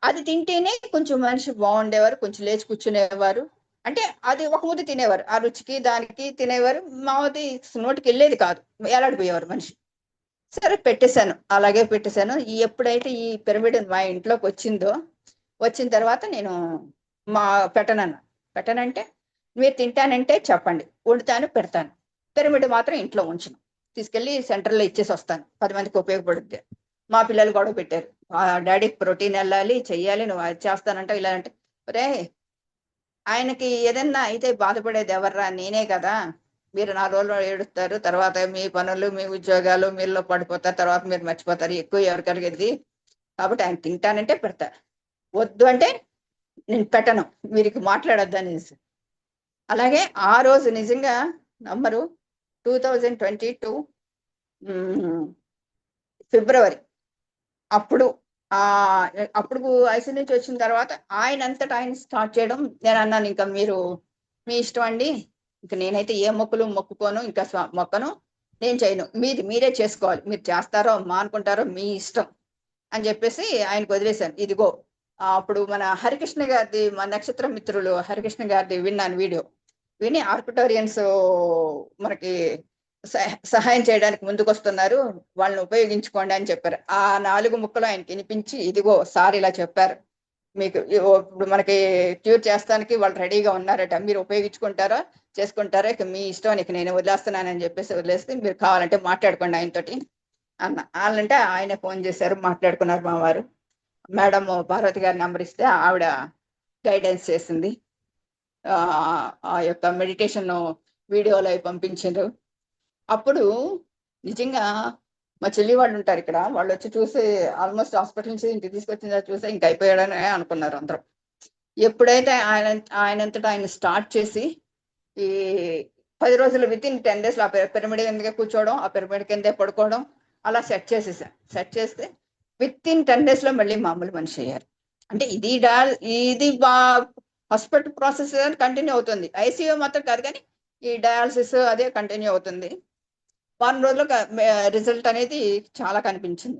Speaker 1: అది తింటేనే కొంచెం మనిషి బాగుండేవారు, కొంచెం లేచి కూర్చునేవారు. అంటే అది ఒక ముద్ద తినేవారు, ఆ రుచికి దానికి తినేవారు. మాది నోటికి వెళ్ళేది కాదు, ఎలాడిపోయేవారు మనిషి. సరే పెట్టేశాను, అలాగే పెట్టేశాను. ఎప్పుడైతే ఈ పిరమిడ్ మా ఇంట్లోకి వచ్చిన తర్వాత నేను పెట్టనంటే మీరు తింటానంటే చెప్పండి, వండుతాను, పెడతాను. పిరమిడ్ మాత్రం ఇంట్లో ఉంచను, తీసుకెళ్లి సెంటర్లో ఇచ్చేసి వస్తాను, 10 మందికి ఉపయోగపడుద్ది. మా పిల్లలు గొడవ పెట్టారు, డాడీకి ప్రోటీన్ వెళ్ళాలి, చెయ్యాలి, నువ్వు అది చేస్తానంటే ఇలా అంటే, రే ఆయనకి ఏదన్నా అయితే బాధపడేది ఎవర్రా, నేనే కదా, మీరు 4 రోజులు ఏడుస్తారు, తర్వాత మీ పనులు మీ ఉద్యోగాలు మీలో పడిపోతారు, తర్వాత మీరు మర్చిపోతారు, ఎక్కువ ఎవరు కలిగేది. కాబట్టి ఆయన తింటానంటే పెడతా, వద్దు అంటే నేను పెట్టను, మీరు మాట్లాడొద్దు అనేసి. అలాగే ఆ రోజు నిజంగా నమ్మరు, 2022 ఫిబ్రవరి అప్పుడు ఐసీ నుంచి వచ్చిన తర్వాత ఆయన స్టార్ట్ చేయడం. నేను అన్నాను, ఇంకా మీరు మీ ఇష్టం అండి, ఇంకా నేనైతే ఏ మొక్కులు మొక్కుకోను, ఇంకా మొక్కను, నేను చేయను, మీరే చేసుకోవాలి, మీరు చేస్తారో మానుకుంటారో మీ ఇష్టం అని చెప్పేసి ఆయనకు వదిలేశాను. ఇదిగో అప్పుడు మన హరికృష్ణ గారిది, మా నక్షత్ర మిత్రులు హరికృష్ణ గారిది విన్నాను వీడియో, విని ఆర్కిటోరియన్స్ మనకి సహాయం చేయడానికి ముందుకు వస్తున్నారు, వాళ్ళని ఉపయోగించుకోండి అని చెప్పారు. ఆ 4 ముక్కలు ఆయనకి వినిపించి, ఇదిగో సార్ ఇలా చెప్పారు, మీకు ఇప్పుడు మనకి క్యూర్ చేస్తానికి వాళ్ళు రెడీగా ఉన్నారట, మీరు ఉపయోగించుకుంటారా చేసుకుంటారా, ఇక మీ ఇష్టం, ఇక నేను వదిలేస్తున్నానని చెప్పేసి వదిలేస్తే, మీరు కావాలంటే మాట్లాడుకోండి ఆయనతోటి అన్న. వాళ్ళంటే ఆయన ఫోన్ చేశారు, మాట్లాడుకున్నారు మా వారు. మేడం పార్వతి గారి నెంబర్ ఇస్తే ఆవిడ గైడెన్స్ చేసింది, ఆ యొక్క మెడిటేషన్ వీడియోలో పంపించారు. అప్పుడు నిజంగా మా చెల్లి వాళ్ళు ఉంటారు ఇక్కడ, వాళ్ళు వచ్చి చూసి ఆల్మోస్ట్ హాస్పిటల్ నుంచి ఇంటికి తీసుకొచ్చిందా చూస్తే ఇంక అయిపోయాడని అనుకున్నారు అందరూ. ఎప్పుడైతే ఆయనంతటా ఆయన స్టార్ట్ చేసి ఈ 10 రోజులు వితిన్ 10 days ఆ పిరమిడ్ కిందకే కూర్చోవడం, ఆ పిరమిడ్ కిందే పడుకోవడం, అలా సెట్ చేస్తే వితిన్ 10 days లో మళ్ళీ మామూలు మనిషి అయ్యారు. అంటే ఇది హాస్పిటల్ ప్రాసెస్ కంటిన్యూ అవుతుంది, ఐసీయూ మాత్రం కాదు, కానీ ఈ డయాలసిస్ అదే కంటిన్యూ అవుతుంది. 1 రోజులో రిజల్ట్ అనేది చాలా కనిపించింది.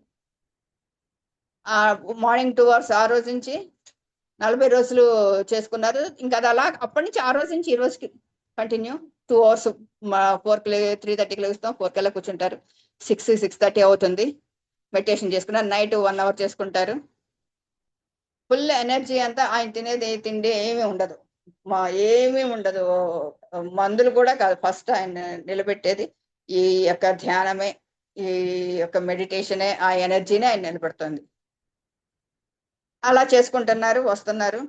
Speaker 1: మార్నింగ్ 2 hours ఆ రోజు నుంచి 40 రోజులు చేసుకున్నారు. ఇంకా అది అలా అప్పటి నుంచి ఆ రోజు నుంచి ఈ రోజుకి కంటిన్యూ 2 hours 4కి 3:30కి లేస్తాం, 4 కూర్చుంటారు, 6:30 అవుతుంది, మెడిటేషన్ చేసుకున్నారు. నైట్ 1 hour చేసుకుంటారు. ఫుల్ ఎనర్జీ అంతా. ఆయన తినేది తిండి ఏమీ ఉండదు, మందులు కూడా కాదు. ఫస్ట్ ఆయన నిలబెట్టేది ఈ యొక్క ధ్యానమే, ఈ యొక్క మెడిటేషనే, ఆ ఎనర్జీనే ఆయన నిలబెడుతుంది. అలా చేసుకుంటున్నారు, వస్తున్నారు.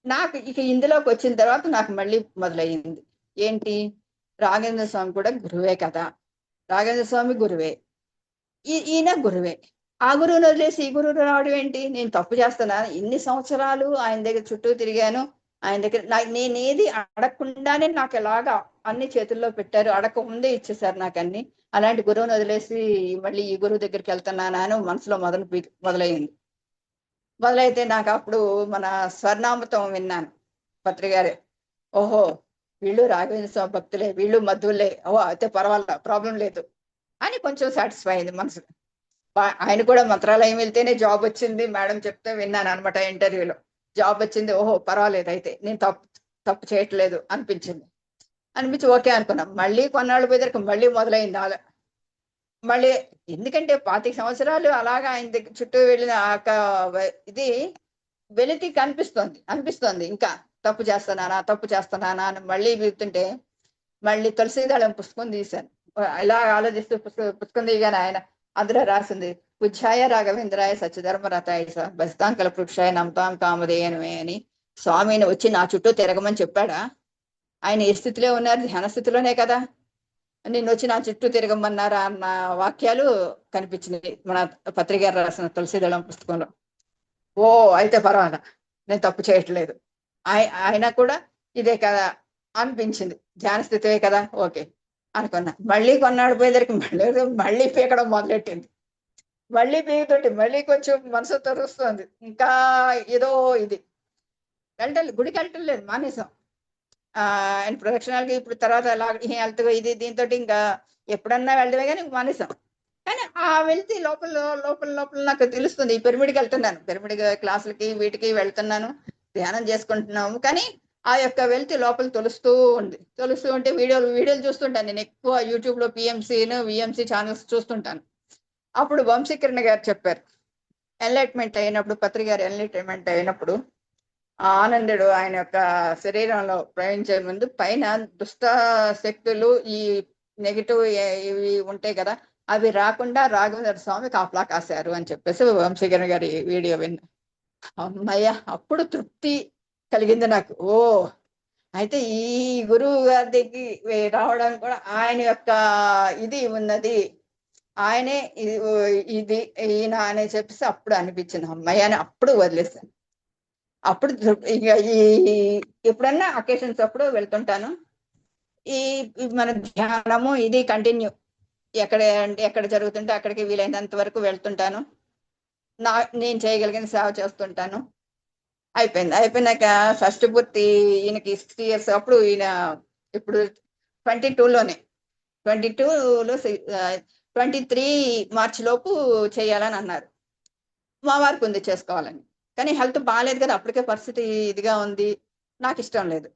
Speaker 1: నాకు ఇక ఇందులోకి వచ్చిన తర్వాత నాకు మళ్ళీ మొదలయ్యింది ఏంటి, రాఘవేంద్ర స్వామి కూడా గురువే కదా, రాఘవేంద్ర స్వామి గురువే, ఈయన గురువే, ఆ గురువుని వదిలేసి ఈ గురువు రావడం ఏంటి, నేను తప్పు చేస్తున్నా, ఇన్ని సంవత్సరాలు ఆయన దగ్గర చుట్టూ తిరిగాను, ఆయన దగ్గర నేనేది అడగకుండానే నాకు ఎలాగా అన్ని చేతుల్లో పెట్టారు, అడగకముందే ఇచ్చేసారు నాకు అన్ని. అలాంటి గురువుని వదిలేసి మళ్ళీ ఈ గురువు దగ్గరికి వెళ్తున్నానా అని మనసులో మొదలైంది. మొదలైతే నాకు అప్పుడు మన స్వర్ణామృతం విన్నాను పత్రికారే. ఓహో, వీళ్ళు రాఘవేంద్ర స్వామి భక్తులే, వీళ్ళు మధువులే, ఓ అయితే పర్వాలేదు, ప్రాబ్లం లేదు అని కొంచెం సాటిస్ఫై అయింది మనసు. ఆయన కూడా మంత్రాలయం వెళ్తేనే జాబ్ వచ్చింది మేడం చెప్తే విన్నాను అనమాట ఇంటర్వ్యూలో. జాబ్ వచ్చింది, ఓహో పర్వాలేదు, అయితే నేను తప్పు చేయట్లేదు అనిపించి ఓకే అనుకున్నాం. మళ్ళీ కొన్నాళ్ళు పోయేసరికి మళ్ళీ మొదలైంది మళ్ళీ. ఎందుకంటే 25 సంవత్సరాలు అలాగా ఆయన దగ్గర చుట్టూ వెళ్ళిన ఇది వెలితి అనిపిస్తోంది ఇంకా తప్పు చేస్తున్నానా అని మళ్ళీ వీరుతుంటే మళ్ళీ తులసీదళం పుస్తకం తీశాను. ఇలా ఆలోచిస్తూ పుస్తకం తీయగానే ఆయన అందులో రాసింది, ఉజ్జాయ రాఘవేంద్రాయ సత్యధర్మరథాయ బస్తాంకల వృక్షాయ నమతాం కామధేయనమే అని. స్వామిని వచ్చి నా చుట్టూ తిరగమని చెప్పాడా? ఆయన ఏ స్థితిలో ఉన్నారు? ధ్యాన స్థితిలోనే కదా. నిన్ను వచ్చి నా చుట్టూ తిరగమన్నారా అన్న వాక్యాలు కనిపించినాయి మన పత్రిక రాసిన తులసీదళం పుస్తకంలో. ఓ అయితే పర్వాలా, నేను తప్పు చేయట్లేదు, ఆయన కూడా ఇదే కదా అనిపించింది, ధ్యాన స్థితే కదా, ఓకే అనుకున్నా. మళ్ళీ కొన్నాడు పోయేసరికి మళ్ళీ పీకడం మొదలెట్టింది. మళ్ళీ పీకుతుంటే మళ్ళీ కొంచెం మనసు తెరుస్తుంది. ఇంకా ఏదో ఇది గుడికి వెళ్ళలేదు, మానేసాం. ఆయన ప్రదక్షిణాలకి ఇప్పుడు తర్వాత హెల్త్ ఇది దీంతో ఇంకా ఎప్పుడన్నా వెళ్తే కానీ మానేసాం. కానీ వెళ్తే లోపల లోపల లోపల నాకు తెలుస్తుంది, ఈ పిరమిడ్కి వెళ్తున్నాను, పిరమిడ్ క్లాసులకి వీటికి వెళ్తున్నాను, ధ్యానం చేసుకుంటున్నాము. కానీ ఆ యొక్క వెళ్తే లోపల తెలుస్తూ ఉంటే వీడియోలు చూస్తుంటాను. నేను ఎక్కువ యూట్యూబ్ లో పిఎంసీను విఎంసీ ఛానల్స్ చూస్తుంటాను. అప్పుడు వంశీకరణ గారు చెప్పారు, ఎన్లైట్మెంట్ అయినప్పుడు పత్రికారు ఎన్లైట్మెంట్ అయినప్పుడు ఆనందుడు ఆయన యొక్క శరీరంలో ప్రయాణించే ముందు పైన దుష్ట శక్తులు ఈ నెగిటివ్ ఇవి ఉంటాయి కదా, అవి రాకుండా రాఘవేంద్ర స్వామి కాపలా కాశారు అని చెప్పేసి వంశీకరణ గారి వీడియో విన్నా. అమ్మయ్య, అప్పుడు తృప్తి కలిగింది నాకు. ఓ అయితే ఈ గురువు గారి దగ్గరికి రావడానికి కూడా ఆయన యొక్క ఇది ఉన్నది, ఆయనే ఇది ఈయన అని చెప్పేసి అప్పుడు అనిపించింది. అమ్మాయి అని అప్పుడు వదిలేస్తాను. అప్పుడు ఇక ఎప్పుడన్నా అకేషన్స్ అప్పుడు వెళ్తుంటాను. ఈ మన ధ్యానము ఇది కంటిన్యూ, ఎక్కడ జరుగుతుంటే అక్కడికి వీలైనంత వరకు వెళ్తుంటాను. నేను చేయగలిగిన సేవ చేస్తుంటాను. అయిపోయినాక షష్టి పూర్తి ఈయనకి 60 years అప్పుడు, ఈయన ఇప్పుడు 22లోనే 22లో 23 మార్చి లోపు చేయాలని అన్నారు. మా వారికి ఉంది చేసుకోవాలని, కానీ హెల్త్ బాగాలేదు కదా, అప్పటికే పరిస్థితి ఇదిగా ఉంది, నాకు ఇష్టం లేదు.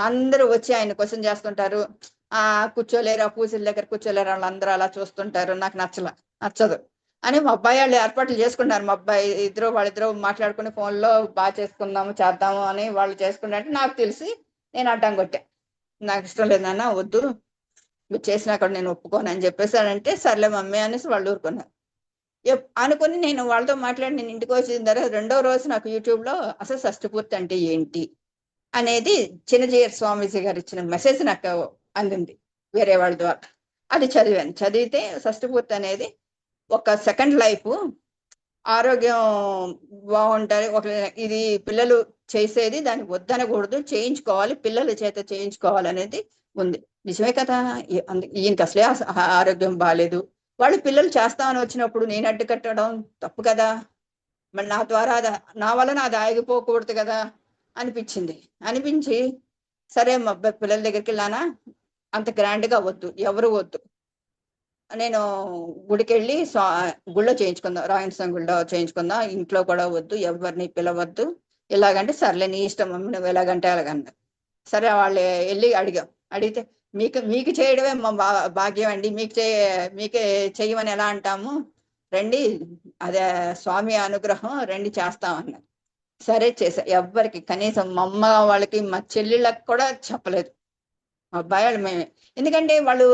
Speaker 1: అందరూ వచ్చి ఆయన క్వశ్చన్ చేస్తుంటారు, కూర్చోలేరు, ఆ పూజల దగ్గర కూర్చోలేరు, వాళ్ళందరూ అలా చూస్తుంటారు, నాకు నచ్చదు అని మా అబ్బాయి వాళ్ళు ఏర్పాట్లు చేసుకున్నారు. మా అబ్బాయి వాళ్ళిద్దరూ మాట్లాడుకుని ఫోన్లో బాగా చేసుకుందాము చేద్దాము అని వాళ్ళు చేసుకున్నట్టు నాకు తెలిసి నేను అడ్డం కొట్టా. నాకు ఇష్టం లేదు నాన్న, వద్దు, మీరు చేసినా కూడా నేను ఒప్పుకోను అని చెప్పేసానంటే సర్లే మమ్మీ అనేసి వాళ్ళు ఊరుకున్నారు. అనుకుని నేను వాళ్ళతో మాట్లాడి నేను ఇంటికి వచ్చిన తర్వాత 2వ రోజు నాకు యూట్యూబ్లో అసలు షష్టిపూర్తి అంటే ఏంటి అనేది చిన్నజీయర్ స్వామీజీ గారు ఇచ్చిన మెసేజ్ నాకు అందింది వేరే వాళ్ళ ద్వారా. అది చదివితే షష్టిపూర్తి అనేది ఒక సెకండ్ లైఫ్, ఆరోగ్యం బాగుంటుంది, ఇది పిల్లలు చేసేది, దానికి వద్దనకూడదు, చేయించుకోవాలి, పిల్లల చేత చేయించుకోవాలి అనేది ఉంది. నిజమే కదా, ఈయనకి అసలే ఆరోగ్యం బాగాలేదు, వాళ్ళు పిల్లలు చేస్తామని వచ్చినప్పుడు నేను అడ్డుకట్టడం తప్పు కదా, మరి నా ద్వారా నా వలన అది ఆగిపోకూడదు కదా అనిపించి సరే మా పిల్లల దగ్గరికి వెళ్ళానా, అంత గ్రాండ్గా వద్దు, ఎవరు వద్దు, నేను గుడికి వెళ్ళి గుళ్ళో చేయించుకుందాం, రాయనస్వామి గుళ్ళో చేయించుకుందాం, ఇంట్లో కూడా వద్దు, ఎవరిని పిలవద్దు, ఇలాగంటే సర్లే నీ ఇష్టం మమ్మీ, నువ్వు ఎలాగంటే అలాగన్నా. సరే వాళ్ళు వెళ్ళి అడిగితే మీకు చేయడమే మా భాగ్యం అండి, మీకే చెయ్యమని ఎలా అంటాము, రండి, అదే స్వామి అనుగ్రహం, రండి చేస్తామన్నారు. సరే చేసా. ఎవ్వరికి కనీసం మా అమ్మ వాళ్ళకి మా చెల్లెళ్ళకి కూడా చెప్పలేదు, మా అబ్బాయి వాళ్ళు మేమే, ఎందుకంటే వాళ్ళు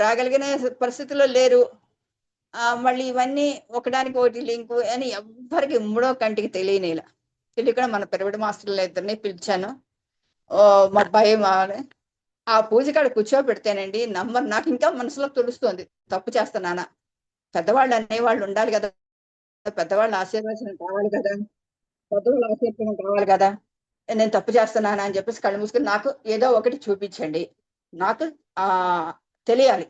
Speaker 1: రాగలిగిన పరిస్థితుల్లో లేరు. మళ్ళీ ఇవన్నీ ఒకదానికి ఒకటి లింకు అని ఎవ్వరికి మూడో కంటికి తెలియకుండా మన పిరమిడ్ మాస్టర్లు ఇద్దరిని పిలిచాను. మా అబ్బాయి ఆ పూజ కాడ కూర్చోబెడితేనండి నాకు ఇంకా మనసులో తెలుస్తుంది తప్పు చేస్తున్నానా. పెద్దవాళ్ళు అనేవాళ్ళు ఉండాలి కదా, పెద్దవాళ్ళ ఆశీర్వచనం కావాలి కదా, నేను తప్పు చేస్తున్నానా అని చెప్పేసి కళ్ళు మూసుకుని నాకు ఏదో ఒకటి చూపించండి, నాకు ఆ తెలియాలి,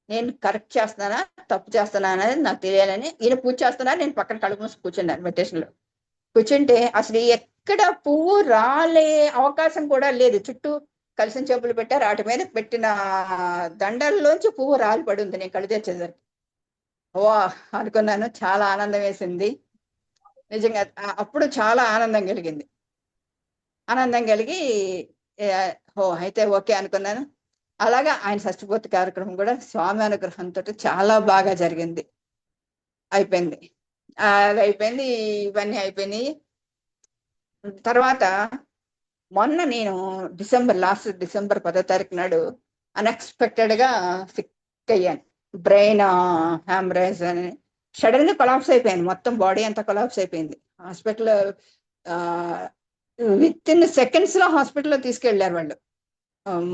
Speaker 1: నేను కరెక్ట్ చేస్తున్నానా తప్పు చేస్తున్నానా అనేది నాకు తెలియాలని. ఈయన పూజ చేస్తున్నా, నేను పక్కన కళ్ళు మూసి కూర్చున్నాను మెడిటేషన్ లో. కూర్చుంటే అసలు ఎక్కడ పువ్వు రాలే అవకాశం కూడా లేదు. చుట్టూ కలిసిన చెప్పులు పెట్టారు, వాటి మీద పెట్టిన దండల్లోంచి పువ్వు రాలి పడి ఉంది నేను కళ్ళు తెచ్చేసరికి. ఓ అనుకున్నాను, చాలా ఆనందం వేసింది నిజంగా. అప్పుడు చాలా ఆనందం కలిగింది. ఆనందం కలిగి ఓ అయితే ఓకే అనుకున్నాను. అలాగా ఆయన షష్ఠపూర్తి కార్యక్రమం కూడా స్వామి అనుగ్రహంతో చాలా బాగా జరిగింది, అయిపోయింది. అది అయిపోయింది, ఇవన్నీ అయిపోయినాయి. తర్వాత మొన్న నేను లాస్ట్ డిసెంబర్ 10వ తారీఖు నాడు అన్ఎక్స్పెక్టెడ్ గా సిక్ అయ్యాను. బ్రెయిన్ హ్యామరేజ్ అని సడన్ గా కొలాప్స్ అయిపోయాను, మొత్తం బాడీ అంతా కొలాప్స్ అయిపోయింది. హాస్పిటల్ విత్ ఇన్ సెకండ్స్ లో హాస్పిటల్లో తీసుకెళ్లారు వాళ్ళు.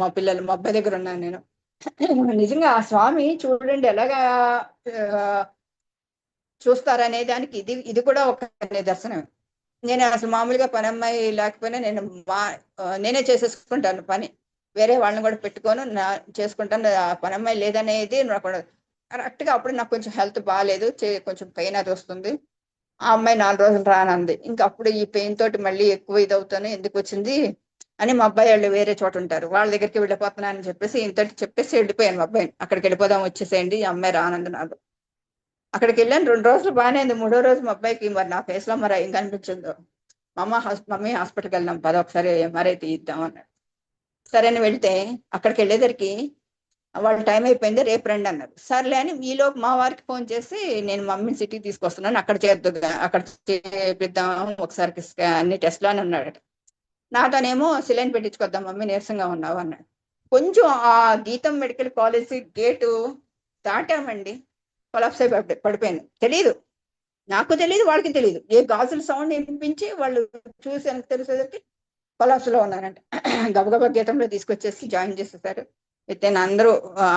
Speaker 1: మా పిల్లలు, మా అబ్బాయి దగ్గర ఉన్నాను నేను. నిజంగా ఆ స్వామి చూడండి ఎలాగా చూస్తారనే దానికి ఇది ఇది కూడా ఒక నిదర్శనమే. నేను అసలు మామూలుగా పని అమ్మాయి లేకపోయినా నేనే చేసేసుకుంటాను పని, వేరే వాళ్ళని కూడా పెట్టుకోను, చేసుకుంటాను. ఆ పని అమ్మాయి లేదనేది నాకు కరెక్ట్ గా. అప్పుడు నాకు కొంచెం హెల్త్ బాగాలేదు, కొంచెం పెయిన్ అది వస్తుంది. ఆ అమ్మాయి 4 రోజులు రానంది. ఇంకా అప్పుడు ఈ పెయిన్ తోటి మళ్ళీ ఎక్కువ ఇదవుతాను, ఎందుకు వచ్చింది అని మా అబ్బాయి వాళ్ళు వేరే చోట ఉంటారు, వాళ్ళ దగ్గరికి వెళ్ళిపోతున్నానని చెప్పేసి ఇంతటి చెప్పేసి వెళ్ళిపోయాను. మా అబ్బాయిని అక్కడికి వెళ్ళిపోదాం వచ్చేసేయండి, ఈ అమ్మాయి రానంది నాకు. అక్కడికి వెళ్ళాను, 2 రోజులు బాగానే ఉంది. 3వ రోజు మా అబ్బాయికి మరి నా ఫేస్ లో మరి ఏం కనిపించిందో, మమ్మీ హాస్పిటల్కి వెళ్దాం పద, ఒకసారి ఎంఆర్ఐ తీయిద్దాం అన్నాడు. సరే అని వెళ్తే అక్కడికి వెళ్ళేసరికి వాళ్ళ టైం అయిపోయింది, రేపు రండి అన్నారు. సర్లే అని ఈలోపు మా వారికి ఫోన్ చేసి నేను మమ్మీని సిటీకి తీసుకొస్తున్నాను, అక్కడ అక్కడ చేపిద్దాం ఒకసారి అన్ని టెస్ట్లు అని అన్నాడు. నాతోనేమో సిలైన్ పెట్టించుకొద్దాం మమ్మీ, నీరసంగా ఉన్నావు అన్నాడు. కొంచెం ఆ గీతం మెడికల్ కాలేజ్ గేటు దాటామండి, కొలాప్స్ అయి పడిపోయాను. తెలీదు, నాకు తెలియదు, వాళ్ళకి తెలియదు. ఏ గాజుల సౌండ్ వినిపించి వాళ్ళు చూసి వెనక్కి తెలిసేసరికి కొలాప్స్ లో ఉన్నానంట. గబగబా గీతంలో తీసుకొచ్చేసి జాయిన్ చేసేసారు. అయితే అందరూ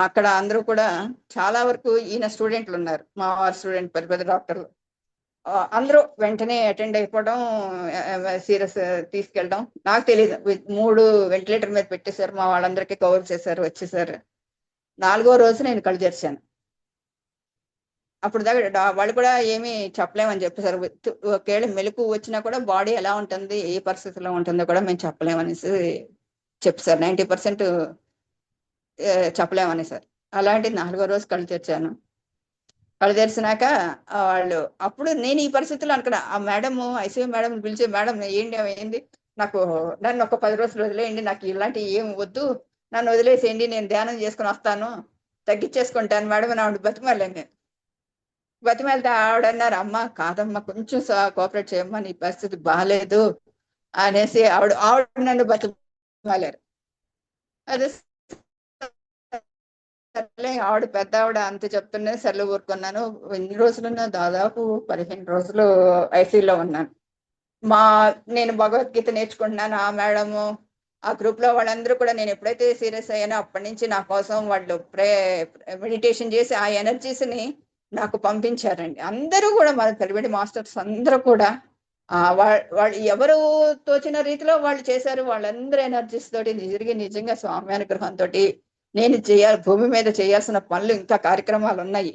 Speaker 1: అక్కడ అందరూ కూడా చాలా వరకు ఈయన స్టూడెంట్లు ఉన్నారు, మా వారి స్టూడెంట్, పెద్ద పెద్ద డాక్టర్లు. అందరూ వెంటనే అటెండ్ అయిపోవడం, సీరియస్ తీసుకెళ్ళడం. నాకు తెలియదు, 3 వెంటిలేటర్ మీద పెట్టేశారు, మా వాళ్ళందరికీ కవర్ చేశారు, వచ్చేసారు. 4వ రోజు నేను కళ్ళు తెరిచాను. అప్పుడు దాకా వాళ్ళు కూడా ఏమీ చెప్పలేమని చెప్పేసారు. ఒకవేళ మెలకు వచ్చినా కూడా బాడీ ఎలా ఉంటుంది, ఏ పరిస్థితిలో ఉంటుందో కూడా మేము చెప్పలేమనేసి చెప్పారు. 90% చెప్పలేమని సార్. అలాంటి 4వ రోజు కళ్ళు తెరిచాను. కళ్ళు తెరిచినాక వాళ్ళు, అప్పుడు నేను ఈ పరిస్థితుల్లో అనుకున్నా, ఆ మేడం, ఐసీయూ మేడం పిలిచి, మేడం ఏంటి నాకు, నన్ను ఒక 10 రోజులు వదిలేయండి, నాకు ఇలాంటి ఏం వద్దు, నన్ను వదిలేసేయండి, నేను ధ్యానం చేసుకుని వస్తాను, తగ్గించేసుకుంటాను మేడం అని ఆవిడ బతిమాలను. నేను బతిమాలితే ఆవిడ అన్నారు, అమ్మ కాదమ్మా, కొంచెం కోఆపరేట్ చేయమ్మా, నీ పరిస్థితి బాగాలేదు అనేసి ఆవిడ నన్ను బతిమాలారు. అదే సర్లే, ఆవిడ పెద్ద ఆవిడ అంత చెప్తున్నా సర్లే ఊరుకున్నాను. ఎన్ని రోజులున్నా, దాదాపు 15 రోజులు ఐసీయూలో ఉన్నాను. నేను భగవద్గీత నేర్చుకుంటున్నాను, ఆ మేడము, ఆ గ్రూప్ లో వాళ్ళందరూ కూడా, నేను ఎప్పుడైతే సీరియస్ అయ్యానో అప్పటి నుంచి నా కోసం వాళ్ళు మెడిటేషన్ చేసి ఆ ఎనర్జీస్ ని నాకు పంపించారండి. అందరూ కూడా మన తెలివిడి మాస్టర్స్ అందరూ కూడా వాళ్ళు ఎవరు తోచిన రీతిలో వాళ్ళు చేశారు. వాళ్ళందరూ ఎనర్జీస్ తోటి నిజంగా స్వామి అనుగ్రహంతో నేను భూమి మీద చేయాల్సిన పనులు, ఇంకా కార్యక్రమాలు ఉన్నాయి.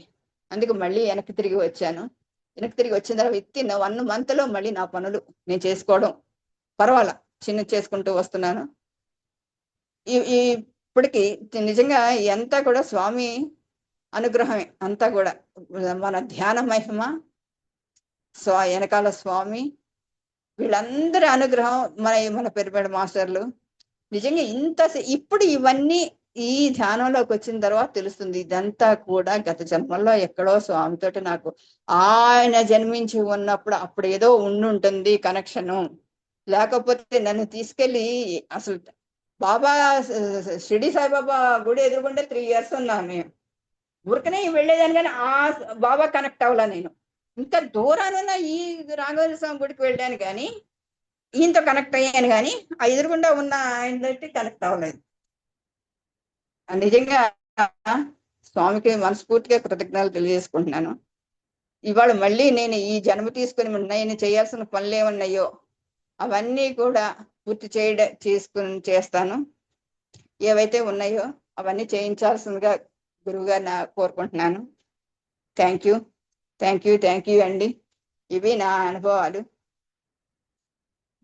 Speaker 1: అందుకు మళ్ళీ వెనక్కి తిరిగి వచ్చాను. వెనక్కి తిరిగి వచ్చిన తర్వాత విత్ ఇన్ 1 month లో మళ్ళీ నా పనులు నేను చేసుకోవడం పర్వాలా, చేసుకుంటూ వస్తున్నాను. ఇప్పటికి నిజంగా ఎంత కూడా స్వామి అనుగ్రహమే అంతా కూడా. మన ధ్యాన మహిమ, వెనకాల స్వామి, వీళ్ళందరి అనుగ్రహం, మన పెరిపేడ మాస్టర్లు. నిజంగా ఇప్పుడు ఇవన్నీ ఈ ధ్యానంలోకి వచ్చిన తర్వాత తెలుస్తుంది, ఇదంతా కూడా గత జన్మల్లో ఎక్కడో స్వామితోటి నాకు ఆయన జన్మించి ఉన్నప్పుడు అప్పుడు ఏదో ఉండుంటుంది కనెక్షను. లేకపోతే నన్ను తీసుకెళ్ళి అసలు బాబా, షిరిడి సాయిబాబా గుడి ఎదురుకుంటే 3 years ఉన్నాను నేను. ఊరికనే వెళ్ళేదాన్ని కానీ ఆ బాబా కనెక్ట్ అవ్వాల నేను. ఇంకా దూరానున్న ఈ రాఘవేంద్ర స్వామి గుడికి వెళ్ళాను కానీ, ఈయనతో కనెక్ట్ అయ్యాను కానీ ఆ ఎదురుగుండా ఉన్న ఆయన కనెక్ట్ అవ్వలేదు. నిజంగా స్వామికి మనస్ఫూర్తిగా కృతజ్ఞతలు తెలియజేసుకుంటున్నాను. ఇవాళ మళ్ళీ నేను ఈ జన్మ తీసుకుని నేను చేయాల్సిన పనులు ఏమన్నాయో అవన్నీ కూడా పూర్తి చేస్తాను. ఏవైతే ఉన్నాయో అవన్నీ చేయించాల్సిందిగా గురువుగారు కోరుకుంటున్నాను. థ్యాంక్ యూ అండి. ఇవి నా అనుభవాలు.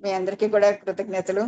Speaker 1: మీ అందరికీ కూడా కృతజ్ఞతలు.